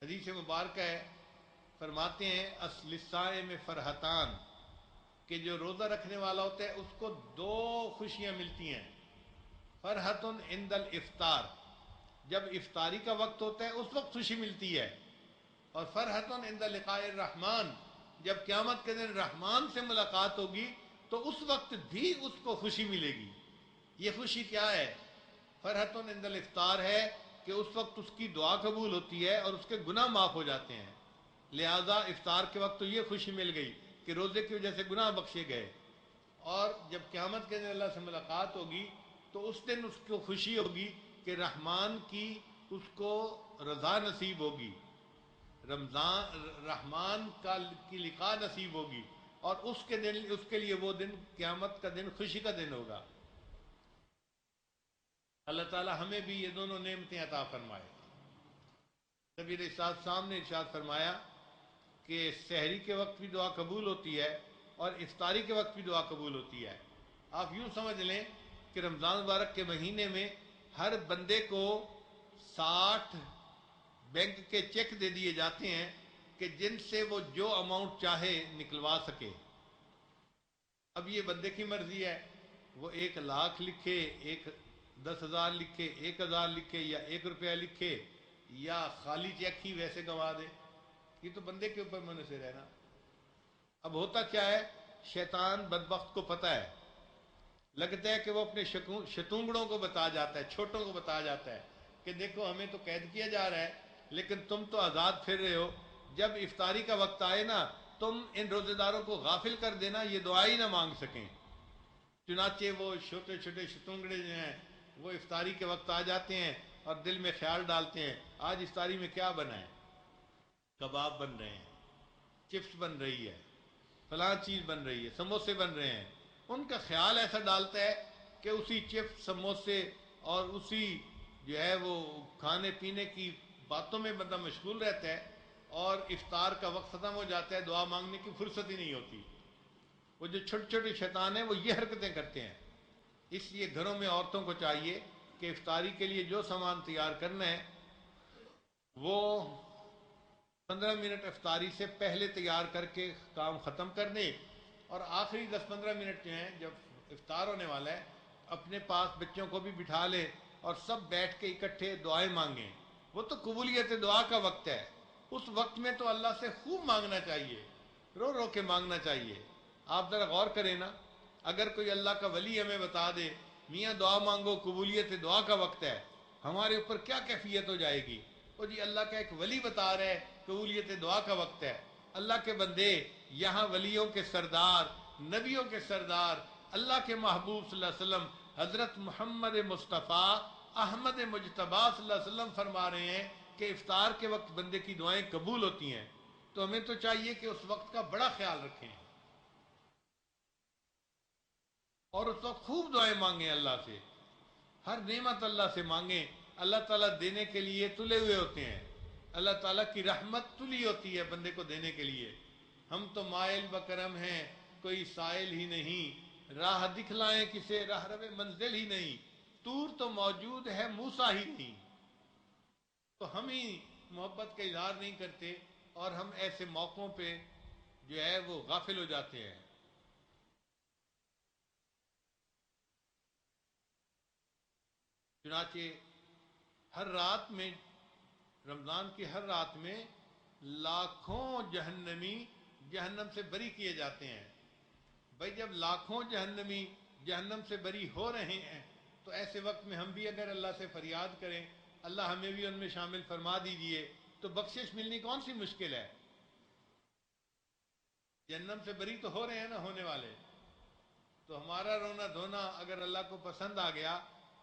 حدیث مبارکہ ہے، فرماتے ہیں الصائم فرحتان، کہ جو روزہ رکھنے والا ہوتا ہے اس کو دو خوشیاں ملتی ہیں. فرحت عند الافطار، جب افطاری کا وقت ہوتا ہے اس وقت خوشی ملتی ہے. اور فرحت عند لقاء الرحمن، جب قیامت کے دن رحمان سے ملاقات ہوگی تو اس وقت بھی اس کو خوشی ملے گی. یہ خوشی کیا ہے؟ فرحت عند الافطار ہے کہ اس وقت اس کی دعا قبول ہوتی ہے اور اس کے گناہ معاف ہو جاتے ہیں. لہذا افطار کے وقت تو یہ خوشی مل گئی کہ روزے کی وجہ سے گناہ بخشے گئے. اور جب قیامت کے دن اللہ سے ملاقات ہوگی تو اس دن اس کو خوشی ہوگی کہ رحمان کی اس کو رضا نصیب ہوگی، رحمان کی لقاء نصیب ہوگی، اور اس کے لیے وہ دن قیامت کا دن خوشی کا دن ہوگا. اللہ تعالی ہمیں بھی یہ دونوں نعمتیں عطا فرمائے. نبی علیہ الصلوۃ والسلام نے ارشاد فرمایا کہ سحری کے وقت بھی دعا قبول ہوتی ہے اور افطاری کے وقت بھی دعا قبول ہوتی ہے. آپ یوں سمجھ لیں کہ رمضان مبارک کے مہینے میں ہر بندے کو 60 بینک کے چیک دے دیے جاتے ہیں کہ جن سے وہ جو اماؤنٹ چاہے نکلوا سکے. اب یہ بندے کی مرضی ہے، وہ 1 لاکھ لکھے، 10,000 لکھے، 1,000 لکھے، یا 1 روپیہ لکھے، یا خالی چیک ہی ویسے گنوا دے. یہ تو بندے کے اوپر منحصر ہے نا. اب ہوتا کیا ہے، شیطان بدبخت کو پتہ ہے، لگتا ہے کہ وہ اپنے شتونگڑوں کو بتا جاتا ہے، چھوٹوں کو بتا جاتا ہے کہ دیکھو ہمیں تو قید کیا جا رہا ہے لیکن تم تو آزاد پھر رہے ہو. جب افطاری کا وقت آئے نا تم ان روزے داروں کو غافل کر دینا، یہ دعا ہی نہ مانگ سکیں. چنانچہ وہ چھوٹے چھوٹے شتونگڑے جو ہیں وہ افطاری کے وقت آ جاتے ہیں اور دل میں خیال ڈالتے ہیں آج افطاری میں کیا بنا ہے. کباب بن رہے ہیں، چپس بن رہی ہے، فلاں چیز بن رہی ہے، سموسے بن رہے ہیں. ان کا خیال ایسا ڈالتا ہے کہ اسی چپس، سموسے اور اسی جو ہے وہ کھانے پینے کی باتوں میں بندہ مشغول رہتا ہے، اور افطار کا وقت ختم ہو جاتا ہے، دعا مانگنے کی فرصت ہی نہیں ہوتی. وہ جو چھوٹے چھوٹے شیطان ہیں وہ یہ حرکتیں کرتے ہیں. اس لیے گھروں میں عورتوں کو چاہیے کہ افطاری کے لیے جو سامان تیار کرنا ہے وہ 15 منٹ افطاری سے پہلے تیار کر کے کام ختم کر دیں، اور آخری 10-15 منٹ جو ہیں جب افطار ہونے والا ہے اپنے پاس بچوں کو بھی بٹھا لیں اور سب بیٹھ کے اکٹھے دعائیں مانگیں. وہ تو قبولیت دعا کا وقت ہے، اس وقت میں تو اللہ سے خوب مانگنا چاہیے، رو رو کے مانگنا چاہیے. آپ ذرا غور کریں نا، اگر کوئی اللہ کا ولی ہمیں بتا دے میاں دعا مانگو قبولیت دعا کا وقت ہے، ہمارے اوپر کیا کیفیت ہو جائے گی. وہ جی اللہ کا ایک ولی بتا رہے قبولیت دعا کا وقت ہے. اللہ کے بندے، یہاں ولیوں کے سردار، نبیوں کے سردار، اللہ کے محبوب صلی اللہ علیہ وسلم حضرت محمد مصطفیٰ احمد مجتبیٰ صلی اللہ علیہ وسلم فرما رہے ہیں کہ افطار کے وقت بندے کی دعائیں قبول ہوتی ہیں. تو ہمیں تو چاہیے کہ اس وقت کا بڑا خیال رکھیں اور اس وقت خوب دعائیں مانگیں اللہ سے، ہر نعمت اللہ سے مانگیں. اللہ تعالیٰ دینے کے لیے تلے ہوئے ہوتے ہیں، اللہ تعالیٰ کی رحمت تلی ہوتی ہے بندے کو دینے کے لیے. ہم تو مائل بکرم ہیں کوئی سائل ہی نہیں، راہ دکھلائیں کسے راہ رو منزل ہی نہیں، طور تو موجود ہے موسیٰ ہی نہیں. تو ہم ہی محبت کا اظہار نہیں کرتے اور ہم ایسے موقعوں پہ جو ہے وہ غافل ہو جاتے ہیں. چنانچہ ہر رات میں، رمضان کی ہر رات میں لاکھوں جہنمی جہنم سے بری کیے جاتے ہیں. بھائی جب لاکھوں جہنمی جہنم سے بری ہو رہے ہیں تو ایسے وقت میں ہم بھی اگر اللہ سے فریاد کریں اللہ ہمیں بھی ان میں شامل فرما دیجئے تو بخشش ملنی کون سی مشکل ہے. جہنم سے بری تو ہو رہے ہیں نا ہونے والے، تو ہمارا رونا دھونا اگر اللہ کو پسند آ گیا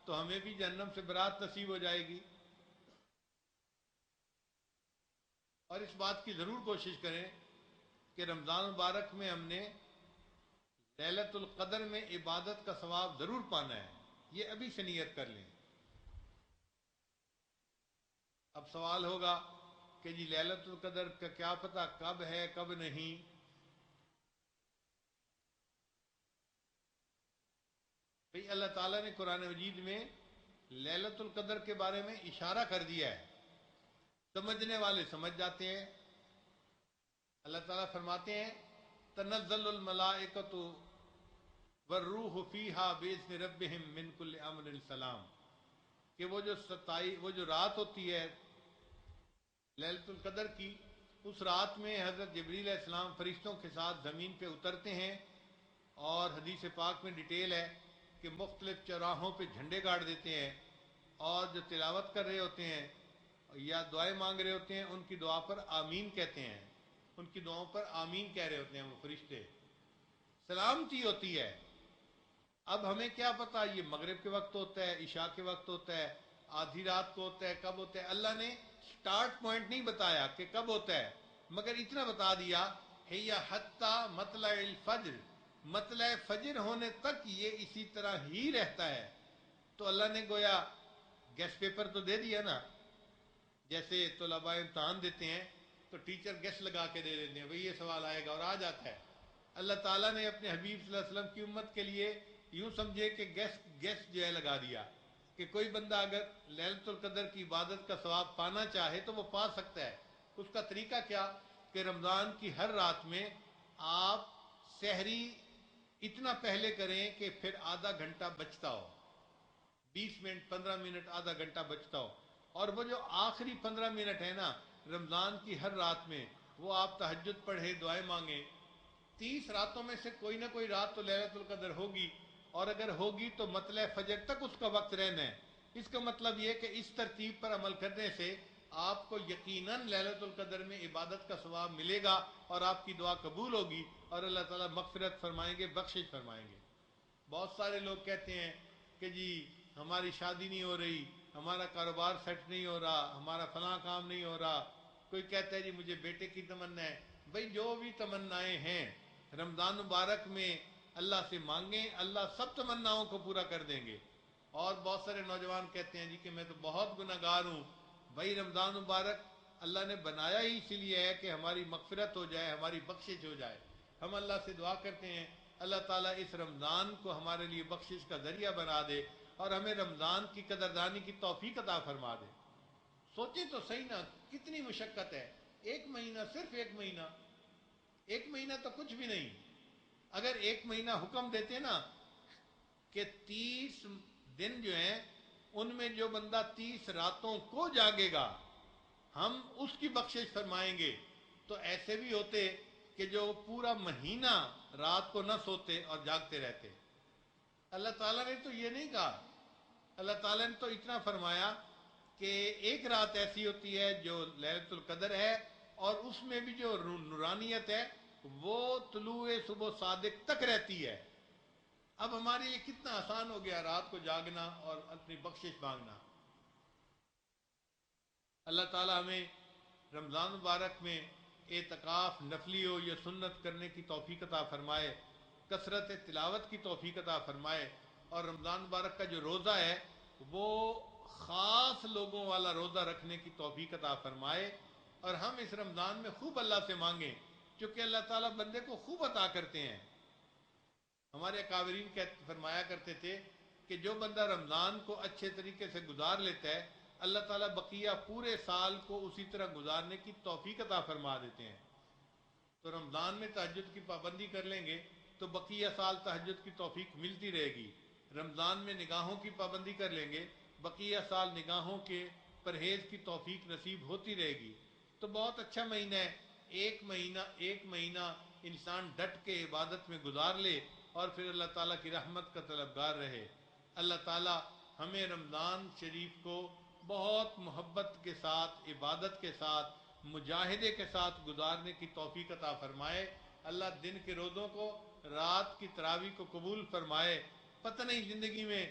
تو ہمیں بھی جہنم سے برات نصیب ہو جائے گی. اور اس بات کی ضرور کوشش کریں کہ رمضان مبارک میں ہم نے لیلۃ القدر میں عبادت کا ثواب ضرور پانا ہے. یہ ابھی سے نیت کر لیں. اب سوال ہوگا کہ جی لیلۃ القدر کا کیا پتہ کب ہے کب نہیں. بھئی اللہ تعالیٰ نے قرآن مجید میں لیلۃ القدر کے بارے میں اشارہ کر دیا ہے، سمجھنے والے سمجھ جاتے ہیں. اللہ تعالیٰ فرماتے ہیں تنزل الملائکۃ والروح فیہا باذن ربہم من کل امر سلام، کہ وہ جو رات ہوتی ہے لیلۃ القدر کی، اس رات میں حضرت جبریل علیہ السلام فرشتوں کے ساتھ زمین پہ اترتے ہیں، اور حدیث پاک میں ڈیٹیل ہے کہ مختلف چوراہوں پہ جھنڈے گاڑ دیتے ہیں، اور جو تلاوت کر رہے ہوتے ہیں یا دعائیں مانگ رہے ہوتے ہیں ان کی دعا پر آمین کہتے ہیں، ان کی دعاؤں پر آمین کہہ رہے ہوتے ہیں وہ فرشتے، سلامتی ہوتی ہے۔ اب ہمیں کیا پتا یہ مغرب کے وقت ہوتا ہے، عشاء کے وقت ہوتا ہے، آدھی رات کو ہوتا ہے، کب ہوتا ہے؟ اللہ نے سٹارٹ پوائنٹ نہیں بتایا کہ کب ہوتا ہے، مگر اتنا بتا دیا ہے حتی مطلع الفجر، مطلع فجر ہونے تک یہ اسی طرح ہی رہتا ہے۔ تو اللہ نے گویا گیس پیپر تو دے دیا نا، جیسے طلباء امتحان دیتے ہیں تو ٹیچر گیس لگا کے دے دیتے ہیں بھئی یہ سوال آئے گا، اور آ جاتا ہے۔ اللہ تعالیٰ نے اپنے حبیب صلی اللہ علیہ وسلم کی امت کے لیے یوں سمجھے کہ گیس جو ہے لگا دیا کہ کوئی بندہ اگر لیلۃ القدر کی عبادت کا ثواب پانا چاہے تو وہ پا سکتا ہے۔ اس کا طریقہ کیا کہ رمضان کی ہر رات میں آپ سحری اتنا پہلے کریں کہ پھر آدھا گھنٹہ بچتا ہو، 20 منٹ 15 منٹ آدھا گھنٹہ بچتا ہو، اور وہ جو آخری 15 منٹ ہے نا رمضان کی ہر رات میں، وہ آپ تہجد پڑھے، دعائیں مانگیں۔ 30 راتوں میں سے کوئی نہ کوئی رات تو لیلۃ القدر ہوگی، اور اگر ہوگی تو مطلع فجر تک اس کا وقت رہنا ہے۔ اس کا مطلب یہ کہ اس ترتیب پر عمل کرنے سے آپ کو یقیناً لیلۃ القدر میں عبادت کا ثواب ملے گا، اور آپ کی دعا قبول ہوگی، اور اللہ تعالیٰ مغفرت فرمائیں گے، بخشش فرمائیں گے۔ بہت سارے لوگ کہتے ہیں کہ جی ہماری شادی نہیں ہو رہی، ہمارا کاروبار سیٹ نہیں ہو رہا، ہمارا فلاں کام نہیں ہو رہا، کوئی کہتا ہے جی مجھے بیٹے کی تمنا ہے۔ بھئی جو بھی تمنائیں ہیں رمضان مبارک میں اللہ سے مانگیں، اللہ سب تمناؤں کو پورا کر دیں گے۔ اور بہت سارے نوجوان کہتے ہیں جی کہ میں تو بہت گناہ گار ہوں۔ بھئی رمضان مبارک اللہ نے بنایا ہی اسی لیے ہے کہ ہماری مغفرت ہو جائے، ہماری بخشش ہو جائے۔ ہم اللہ سے دعا کرتے ہیں اللہ تعالیٰ اس رمضان کو ہمارے لیے بخشش کا ذریعہ بنا دے، اور ہمیں رمضان کی قدردانی کی توفیق عطا فرما دے۔ سوچیں تو صحیح نا، کتنی مشقت ہے، ایک مہینہ، صرف ایک مہینہ، ایک مہینہ تو کچھ بھی نہیں۔ اگر ایک مہینہ حکم دیتے نا کہ 30 دن جو ہیں ان میں جو بندہ 30 راتوں کو جاگے گا ہم اس کی بخشش فرمائیں گے، تو ایسے بھی ہوتے کہ جو پورا مہینہ رات کو نہ سوتے اور جاگتے رہتے۔ اللہ تعالیٰ نے تو یہ نہیں کہا، اللہ تعالیٰ نے تو اتنا فرمایا کہ ایک رات ایسی ہوتی ہے جو لیلۃ القدر ہے، اور اس میں بھی جو نورانیت ہے وہ طلوع صبح صادق تک رہتی ہے۔ اب ہمارے لیے کتنا آسان ہو گیا رات کو جاگنا اور اپنی بخشش مانگنا۔ اللہ تعالیٰ ہمیں رمضان مبارک میں اعتکاف نفلی ہو یا سنت کرنے کی توفیق عطا فرمائے، کثرت تلاوت کی توفیق عطا فرمائے، اور رمضان مبارک کا جو روزہ ہے وہ خاص لوگوں والا روزہ رکھنے کی توفیق عطا فرمائے، اور ہم اس رمضان میں خوب اللہ سے مانگیں، چونکہ اللہ تعالیٰ بندے کو خوب عطا کرتے ہیں۔ ہمارے اکابرین فرمایا کرتے تھے کہ جو بندہ رمضان کو اچھے طریقے سے گزار لیتا ہے اللہ تعالیٰ بقیہ پورے سال کو اسی طرح گزارنے کی توفیق عطا فرما دیتے ہیں۔ تو رمضان میں تہجد کی پابندی کر لیں گے تو بقیہ سال تہجد کی توفیق ملتی رہے گی۔ رمضان میں نگاہوں کی پابندی کر لیں گے، بقیہ سال نگاہوں کے پرہیز کی توفیق نصیب ہوتی رہے گی۔ تو بہت اچھا مہینہ ہے، ایک مہینہ انسان ڈٹ کے عبادت میں گزار لے اور پھر اللہ تعالیٰ کی رحمت کا طلبگار رہے۔ اللہ تعالیٰ ہمیں رمضان شریف کو بہت محبت کے ساتھ، عبادت کے ساتھ، مجاہدے کے ساتھ گزارنے کی توفیق عطا فرمائے۔ اللہ دن کے روزوں کو، رات کی تراویح کو قبول فرمائے۔ پتہ نہیں زندگی میں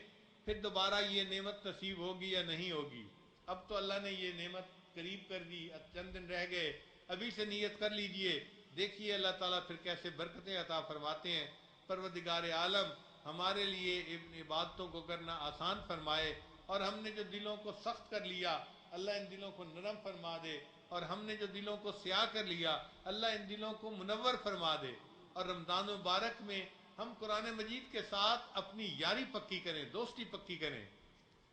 پھر دوبارہ یہ نعمت نصیب ہوگی یا نہیں ہوگی۔ اب تو اللہ نے یہ نعمت قریب کر دی، چند دن رہ گئے، ابھی سے نیت کر لیجئے، دیکھیے اللہ تعالیٰ پھر کیسے برکتیں عطا فرماتے ہیں۔ پروردگار عالم ہمارے لیے ان عبادتوں کو کرنا آسان فرمائے، اور ہم نے جو دلوں کو سخت کر لیا اللہ ان دلوں کو نرم فرما دے، اور ہم نے جو دلوں کو سیاہ کر لیا اللہ ان دلوں کو منور فرما دے۔ اور رمضان مبارک میں ہم قرآن مجید کے ساتھ اپنی یاری پکی کریں، دوستی پکی کریں۔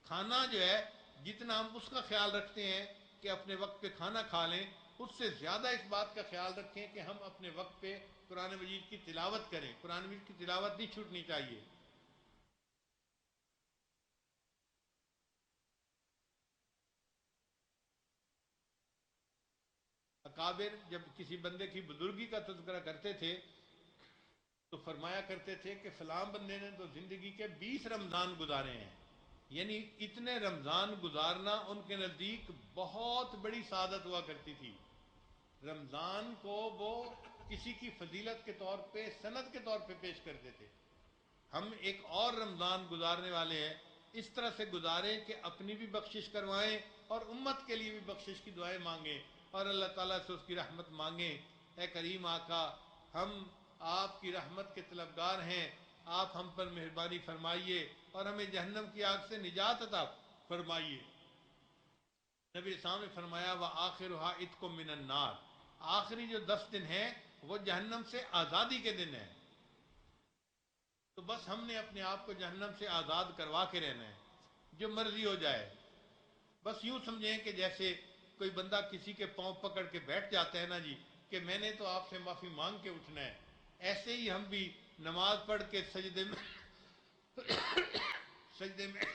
کھانا جو ہے جتنا ہم اس کا خیال رکھتے ہیں کہ اپنے وقت پہ کھانا کھا لیں، اس سے زیادہ اس بات کا خیال رکھیں کہ ہم اپنے وقت پہ قرآن مجید کی تلاوت کریں. قرآن مجید کی تلاوت نہیں چھوٹنی چاہیے. اکابر جب کسی بندے کی بزرگی کا تذکرہ کرتے تھے تو فرمایا کرتے تھے کہ فلاں بندے نے تو زندگی کے 20 رمضان گزارے ہیں. یعنی اتنے رمضان گزارنا ان کے نزدیک بہت بڑی سعادت ہوا کرتی تھی. رمضان کو وہ کسی کی فضیلت کے طور پہ، سند کے طور پہ پیش کرتے تھے. ہم ایک اور رمضان گزارنے والے ہیں، اس طرح سے گزاریں کہ اپنی بھی بخشش کروائیں اور امت کے لیے بھی بخشش کی دعائیں مانگیں اور اللہ تعالیٰ سے اس کی رحمت مانگیں. اے کریم آقا، ہم آپ کی رحمت کے طلبگار ہیں، آپ ہم پر مہربانی فرمائیے اور ہمیں جہنم کی آگ سے نجات عطا فرمائیے. نبی اسلام نے فرمایا وَآخِرُهَا عِتْقٌ مِّنَ النَّارِ، آخری جو 10 دن ہیں وہ جہنم سے آزادی کے دن ہیں. تو بس ہم نے اپنے آپ کو جہنم سے آزاد کروا کے رہنا ہے، جو مرضی ہو جائے. بس یوں سمجھیں کہ جیسے کوئی بندہ کسی کے پاؤں پکڑ کے بیٹھ جاتا ہے نا جی کہ میں نے تو آپ سے معافی مانگ کے اٹھنا ہے، ایسے ہی ہم بھی نماز پڑھ کے سجدے میں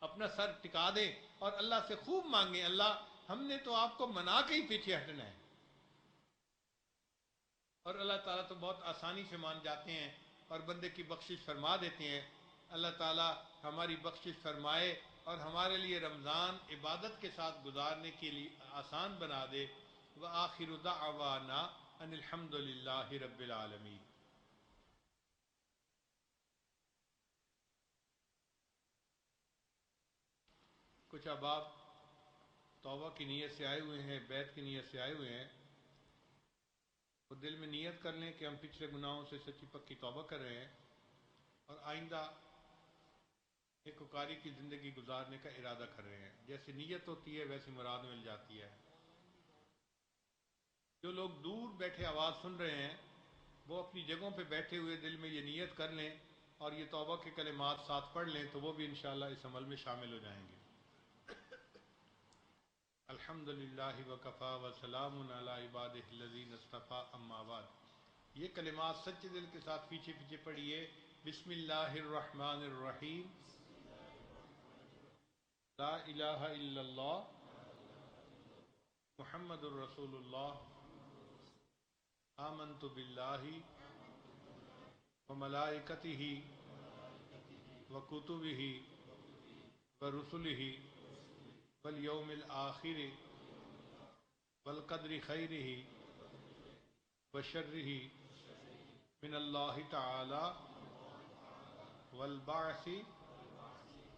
اپنا سر ٹکا دیں اور اللہ سے خوب مانگیں اللہ ہم نے تو آپ کو منا کے ہی پیچھے ہٹنا ہے. اور اللہ تعالیٰ تو بہت آسانی سے مان جاتے ہیں اور بندے کی بخشش فرما دیتے ہیں. اللہ تعالیٰ ہماری بخشش فرمائے اور ہمارے لیے رمضان عبادت کے ساتھ گزارنے کے لیے آسان بنا دے. وآخر دعوانا ان الحمد للہ رب العالمین. کچھ احباب توبہ کی نیت سے آئے ہوئے ہیں، بیعت کی نیت سے آئے ہوئے ہیں، وہ دل میں نیت کر لیں کہ ہم پچھلے گناہوں سے سچی پکی توبہ کر رہے ہیں اور آئندہ ایک وقاری کی زندگی گزارنے کا ارادہ کر رہے ہیں. جیسی نیت ہوتی ہے ویسی مراد مل جاتی ہے. جو لوگ دور بیٹھے آواز سن رہے ہیں وہ اپنی جگہوں پہ بیٹھے ہوئے دل میں یہ نیت کر لیں اور یہ توبہ کے کلمات ساتھ پڑھ لیں تو وہ بھی انشاءاللہ اس عمل میں شامل ہو جائیں گے. الحمدللہ وکفا وسلام علی عبادہ الذین اصطفیٰ اما بعد. یہ کلمات سچے دل کے ساتھ پیچھے پیچھے پڑھیے. بسم اللہ الرحمن الرحیم. لا الہ الا اللہ محمد الرسول اللہ. آمنت باللہ وملائکتہ وکتبہ ورسلہ والیوم الآخر والقدر خیرہ وشرہ من اللہ تعالی والبعث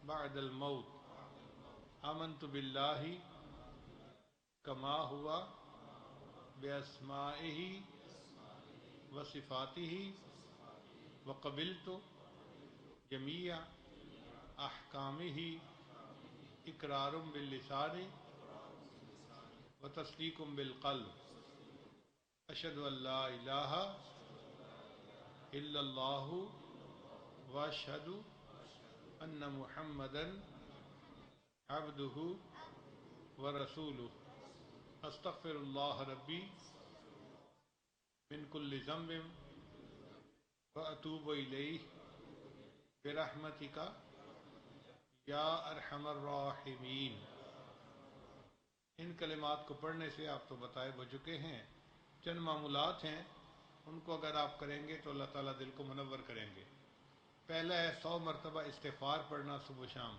بعد الموت. آمنت باللہ کما ہوا باسمائہ وصفاتہ وقبلت جمیع احکامہ اقرار باللسان وتصدیق بالقلب. اشہد ان لا الہ الا اللہ واشہد ان محمدا عبدہ ورسولہ. استغفر اللہ ربی من کل ذنب واتوب الیہ برحمتک یا ارحم الراحمین. ان کلمات کو پڑھنے سے آپ تو بتائے ہو چکے ہیں، چند معمولات ہیں ان کو اگر آپ کریں گے تو اللہ تعالیٰ دل کو منور کریں گے. پہلا ہے 100 مرتبہ استغفار پڑھنا صبح و شام،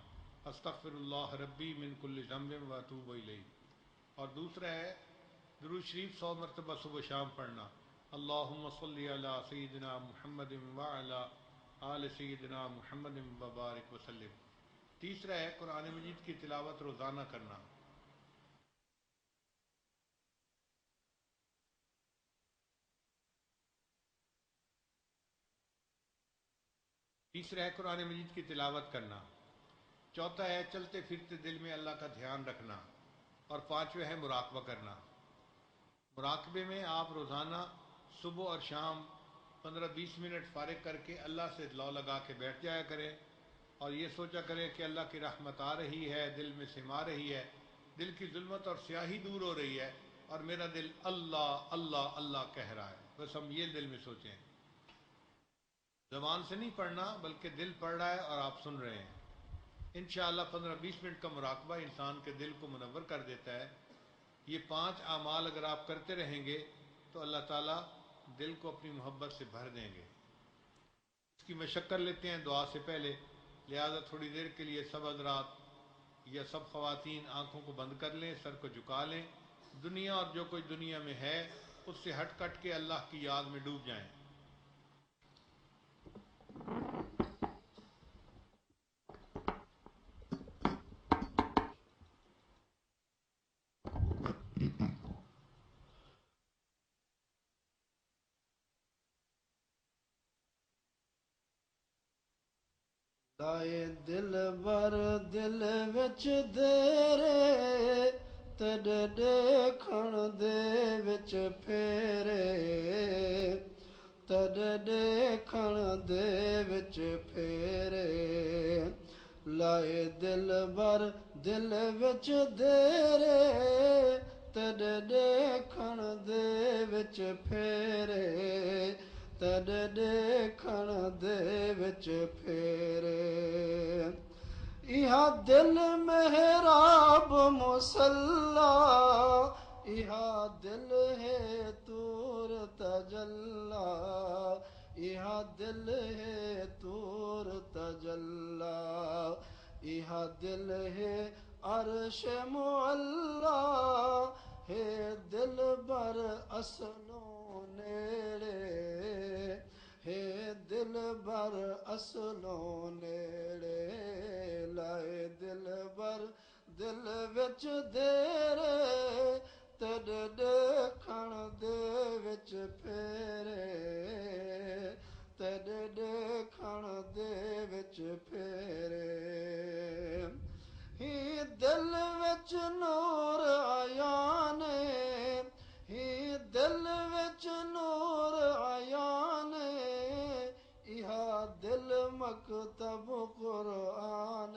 استغفر اللہ ربی من کل ذنب واتوب الیہ. اور دوسرا ہے درود شریف 100 مرتبہ صبح و شام پڑھنا، اللہم صلی علی سیدنا محمد وعلی آل سیدنا محمد وبارک وسلم. تیسرا ہے قرآن مجید کی تلاوت روزانہ کرنا. تیسرا ہے قرآن مجید کی تلاوت کرنا. چوتھا ہے چلتے پھرتے دل میں اللہ کا دھیان رکھنا. اور پانچویں ہے مراقبہ کرنا. مراقبے میں آپ روزانہ صبح اور شام 15-20 منٹ فارغ کر کے اللہ سے لو لگا کے بیٹھ جایا کریں اور یہ سوچا کریں کہ اللہ کی رحمت آ رہی ہے، دل میں سما رہی ہے، دل کی ظلمت اور سیاہی دور ہو رہی ہے. اور میرا دل اللہ اللہ اللہ کہہ رہا ہے. بس ہم یہ دل میں سوچیں. زبان سے نہیں پڑھنا بلکہ دل پڑھ رہا ہے اور آپ سن رہے ہیں. انشاءاللہ 15-20 منٹ کا مراقبہ انسان کے دل کو منور کر دیتا ہے. یہ 5 اعمال اگر آپ کرتے رہیں گے تو اللہ تعالیٰ دل کو اپنی محبت سے بھر دیں گے. اس کی مشق کر لیتے ہیں دعا سے پہلے. لہذا تھوڑی دیر کے لیے سب حضرات یا سب خواتین آنکھوں کو بند کر لیں, سر کو جھکا لیں. دنیا اور جو کوئی دنیا میں ہے اس سے ہٹ کٹ کے اللہ کی یاد میں ڈوب جائیں. لائے دل بر دل وچ دیرے تیرے دیکھن دے وچ پھیرے تیرے دیکھن دے وچ پھیرے لائے دل بر دل وچ دیرے تیرے دیکھن دے وچ پھیرے تیرے دیکھن دے وچ پھیرے یہاں دل محراب مصلا یہاں دل ہے تور تجلا یہاں دل ہے تور تجلا یہاں دل ہے عرش معلا ہے دل بر اصلوں نیڑے ہے دل بر اصلوں نیڑے لائے دل بر دل وچ دیرے تیرے دیکھن دے وچ پھیرے تیرے دیکھن دے وچ پھیرے ہی دل وچ نور آیا نے ہی دل وچ نور آیا نے یہاں دل مکتب قرآن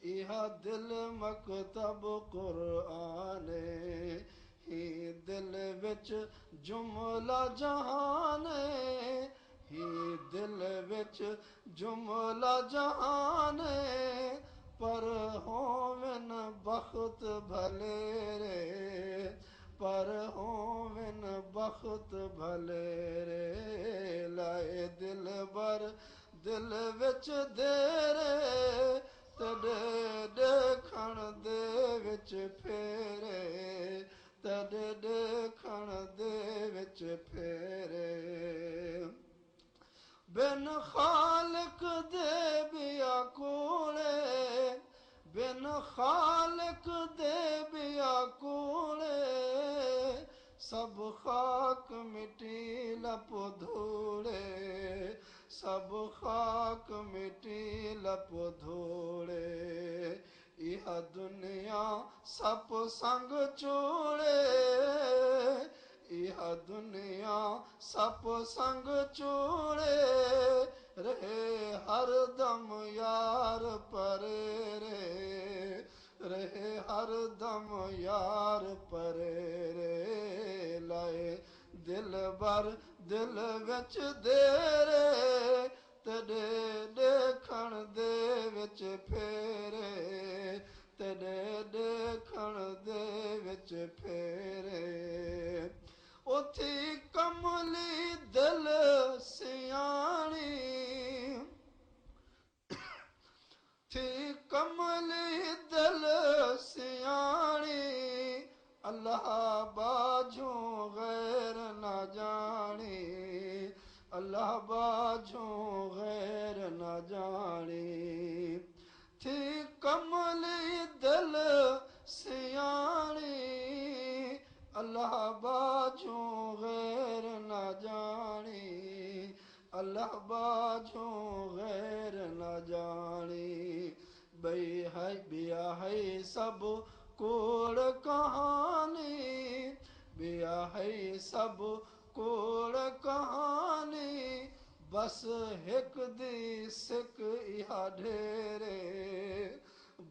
یہاں دل مکتب قرآن ہی دل وچ جملہ جہان ہی دل وچ جملہ جہان پر ہوون بخت بھلے رے پر ہوون بخت بھلے رے لائے دل بر دل وچ دیرے تیرے دیکھن دے وچ پھیرے تیرے دیکھن دے وچ پھیرے بن خالق دے بیا کوڑے بن خالق دے بیا کوڑے سب خاک مٹی لپ دھوڑے سب خاک مٹی لپ دھوڑے یہ دنیا سب سنگ چوڑے یہ دنیا سب سنگ چوڑے رہے ہر دم یار پرے رے رہے ہر دم یار پرے رے لائے دل بر دل وچ دیرے تیرے دیکھن دے وچ پھیرے تیرے دیکھن دے وچ پھیرے اتھی کملی دل سیانی تھی کملی دل سیانی اللہ باجوں غیر نہ جانی اللہ باجوں غیر نہ جانی تھی کملی دل سیانی اللہ باجوں غیر نہ جانی اللہ باجوں غیر نہ جانی بیا ہے سب کوڑ کہانی بیا ہے سب کوڑ کہانی بس ہک دی سک اہا ڈھیرے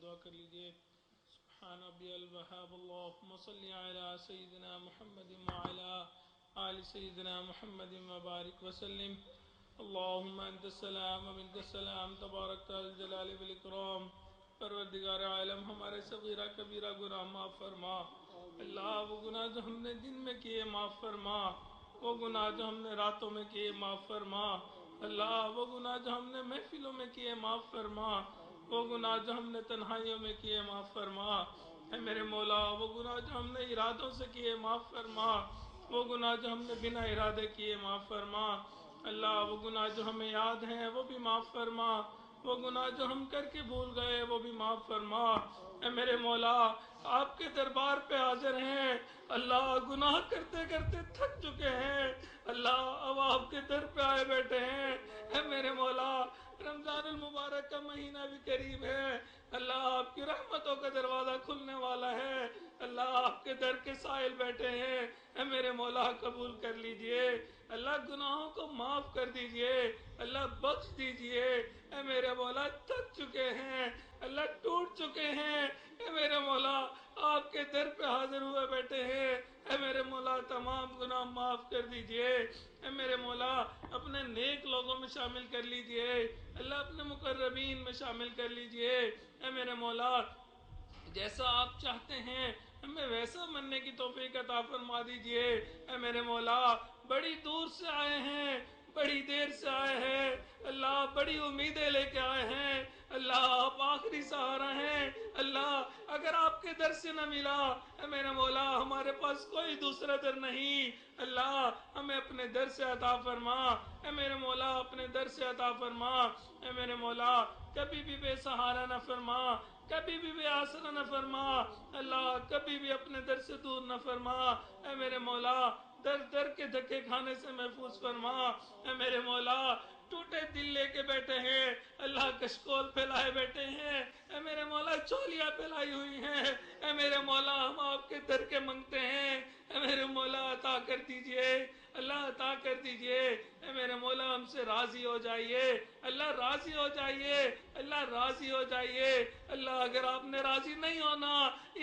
دعا کر لیجئے سبحان ربی الوہاب اللہم صلی علی سیدنا محمد وعلی آل سیدنا محمد وبارک وسلم اللہم انت السلام ومنک السلام تبارک الجلال والاکرام پروردگار عالم ہمارے صغیرہ کبیرہ گناہ معاف فرما اللہ وہ گناہ جو ہم نے دن میں کیے معاف فرما وہ گناہ جو ہم نے راتوں میں کیے معاف فرما اللہ وہ گناہ جو ہم نے محفلوں میں کیے معاف فرما وہ گناہ جو ہم نے تنہائیوں میں کیے معاف فرما اے میرے مولا وہ گناہ جو ہم نے ارادوں سے کیے معاف فرما وہ گناہ جو ہم نے بنا ارادے کیے معاف فرما اللہ وہ گناہ جو ہمیں یاد ہیں وہ بھی معاف فرما وہ گناہ جو ہم کر کے بھول گئے وہ بھی معاف فرما اے میرے مولا آپ کے دربار پہ حاضر ہیں اللہ گناہ کرتے کرتے تھک چکے ہیں اللہ اب آپ کے در پہ آئے بیٹھے ہیں اے میرے مولا رمضان المبارک کا مہینہ بھی قریب ہے اللہ آپ کی رحمتوں کا دروازہ کھلنے والا ہے اللہ آپ کے در کے سائل بیٹھے ہیں اے میرے مولا قبول کر لیجئے اللہ گناہوں کو معاف کر دیجئے اللہ بخش دیجئے اے میرے مولا تھک چکے ہیں اللہ ٹوٹ چکے ہیں اے میرے مولا آپ کے در پہ حاضر ہوئے بیٹھے ہیں اے میرے مولا تمام گناہ معاف کر دیجئے اے میرے مولا اپنے نیک لوگوں میں شامل کر لیجئے اللہ اپنے مقربین میں شامل کر لیجئے اے میرے مولا جیسا آپ چاہتے ہیں ہمیں ویسا مننے کی توفیق عطا فرما دیجئے اے میرے مولا بڑی دور سے آئے ہیں بڑی دیر سے آئے ہیں اللہ بڑی امیدیں لے کے آئے ہیں اللہ آپ آخری سہارا ہیں اللہ اگر آپ کے در سے نہ ملا اے میرے مولا ہمارے پاس کوئی دوسرا در نہیں اللہ ہمیں اپنے در سے عطا فرما اے میرے مولا اپنے در سے عطا فرما اے میرے مولا کبھی بھی بے سہارا نہ فرما کبھی بھی بے آسرا نہ فرما اللہ کبھی بھی اپنے در سے دور نہ فرما اے میرے مولا در در کے دھکے کھانے سے محفوظ فرما اے میرے مولا ٹوٹے دل لے کے بیٹھے ہیں اللہ کشکول پھیلائے بیٹھے ہیں اے میرے مولا چولیاں پھیلائی ہوئی ہیں، اے میرے مولا ہم آپ کے در کے منگتے ہیں، اے میرے مولا عطا کر دیجئے، اللہ عطا کر دیجئے، اے میرے مولا ہم سے راضی ہو جائیے، اللہ راضی ہو جائیے، اللہ راضی ہو جائیے، اللہ اگر آپ نے راضی نہیں ہونا،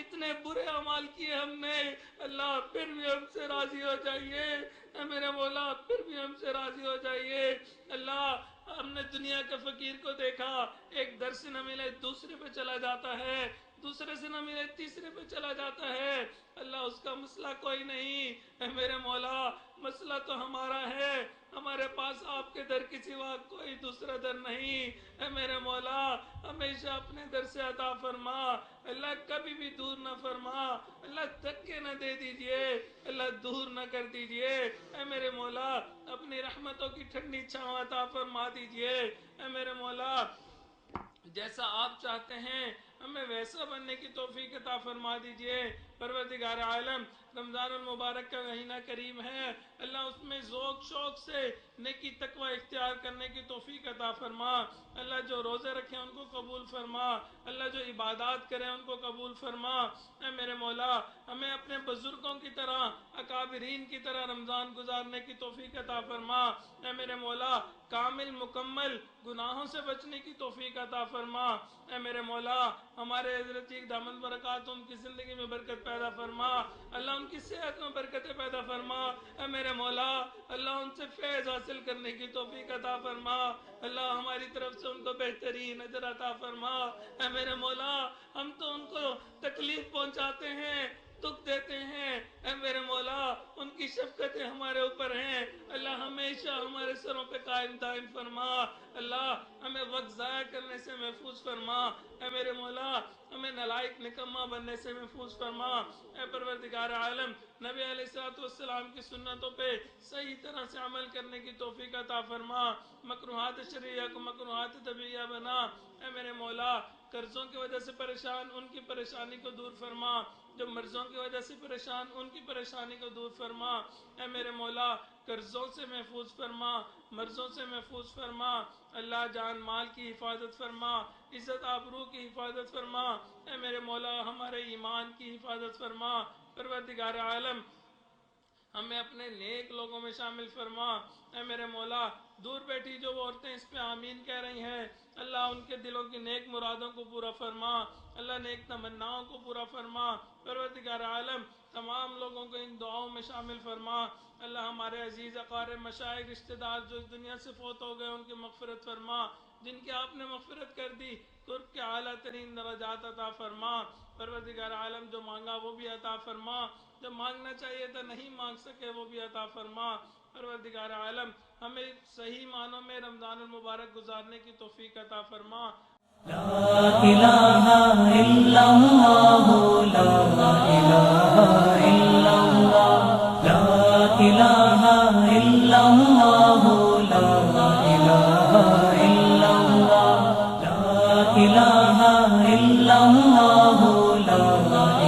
اتنے برے اعمال کیے ہم نے، اللہ پھر بھی ہم سے راضی ہو جائیے، اے میرے مولا پھر بھی ہم سے راضی ہو جائیے، اللہ ہم نے دنیا کے فقیر کو دیکھا، ایک در سے نہ ملے دوسرے پہ چلا جاتا ہے، دوسرے سے نہ ملے تیسرے پہ چلا جاتا ہے، اللہ اس کا مسئلہ کوئی نہیں، اے میرے مولا مسئلہ تو ہمارا ہے، ہمارے پاس آپ کے در کے سوا کوئی دوسرا در نہیں، اے میرے مولا ہمیشہ اپنے در سے عطا فرما، اللہ کبھی بھی دور نہ فرما، اللہ دھکے نہ دے دیجئے، اللہ دور نہ کر دیجئے، اے میرے مولا اپنی رحمتوں کی ٹھنڈی چھاؤں عطا فرما دیجئے، اے میرے مولا جیسا آپ چاہتے ہیں ہمیں ویسا بننے کی توفیق عطا فرما دیجئے، پروردگار عالم رمضان المبارک کا مہینہ قریب ہے، اللہ اس میں ذوق شوق سے نیکی تقوی اختیار کرنے کی توفیق عطا فرما، اللہ جو روزے رکھیں ان کو قبول فرما، اللہ جو عبادات کریں ان کو قبول فرما، اے میرے مولا ہمیں اپنے بزرگوں کی طرح اکابرین کی طرح رمضان گزارنے کی توفیق عطا فرما، اے میرے مولا کامل مکمل گناہوں سے بچنے کی توفیق عطا فرما، اے میرے مولا ہمارے حضرت جی دامن برکات ان کی زندگی میں برکت پیدا فرما، اللہ ان کی صحت میں برکتیں پیدا فرما، اے میرے مولا اللہ ان سے فیض حاصل کرنے کی توفیق عطا فرما، اللہ ہماری طرف سے ان کو بہترین اجر عطا فرما، اے میرے مولا ہم تو ان کو تکلیف پہنچاتے ہیں، دکھ دیتے ہیں، اے میرے مولا ان کی شفقتیں ہمارے اوپر ہیں، اللہ ہمیشہ ہمارے سروں پہ قائم دائم فرما، اللہ ہمیں وقت ضائع کرنے سے محفوظ فرما، اے میرے مولا ہمیں نالائق نکمہ بننے سے محفوظ فرما، اے پروردگار عالم نبی علیہ السلام کی سنتوں پہ صحیح طرح سے عمل کرنے کی توفیق عطا فرما، مکروہات شرعیہ کو مکروہات طبیعیہ بنا، اے میرے مولا قرضوں کی وجہ سے پریشان ان کی پریشانی کو دور فرما، جو مرضوں کی وجہ سے پریشان ان کی پریشانی کو دور فرما، اے میرے مولا قرضوں سے محفوظ فرما، مرضوں سے محفوظ فرما، اللہ جان مال کی حفاظت فرما، عزت آبرو کی حفاظت فرما، اے میرے مولا ہمارے ایمان کی حفاظت فرما، پروردگار عالم ہمیں اپنے نیک لوگوں میں شامل فرما، اے میرے مولا دور بیٹھی جو عورتیں اس پہ آمین کہہ رہی ہیں، اللہ ان کے دلوں کی نیک مرادوں کو پورا فرما، اللہ نیک تمناؤں کو پورا فرما، پروردگار عالم تمام لوگوں کو ان دعاؤں میں شامل فرما، اللہ ہمارے عزیز اقارب مشائق رشتہ دار جو اس دنیا سے فوت ہو گئے ان کی مغفرت فرما، جن کی آپ نے مغفرت کر دی قرب کے اعلیٰ ترین درجات عطا فرما، پروردگار عالم جو مانگا وہ بھی عطا فرما، جو مانگنا چاہیے تھا نہیں مانگ سکے وہ بھی عطا فرما، پروردگار عالم ہمیں صحیح معنوں میں رمضان المبارک گزارنے کی توفیق عطا فرما۔ لا الہ الا اللہ، لا الہ الا اللہ، لا الہ الا اللہ، لا الہ الا اللہ، لا الہ الا اللہ، لا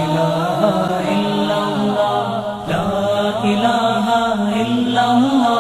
الہ الا اللہ، لا الہ الا اللہ۔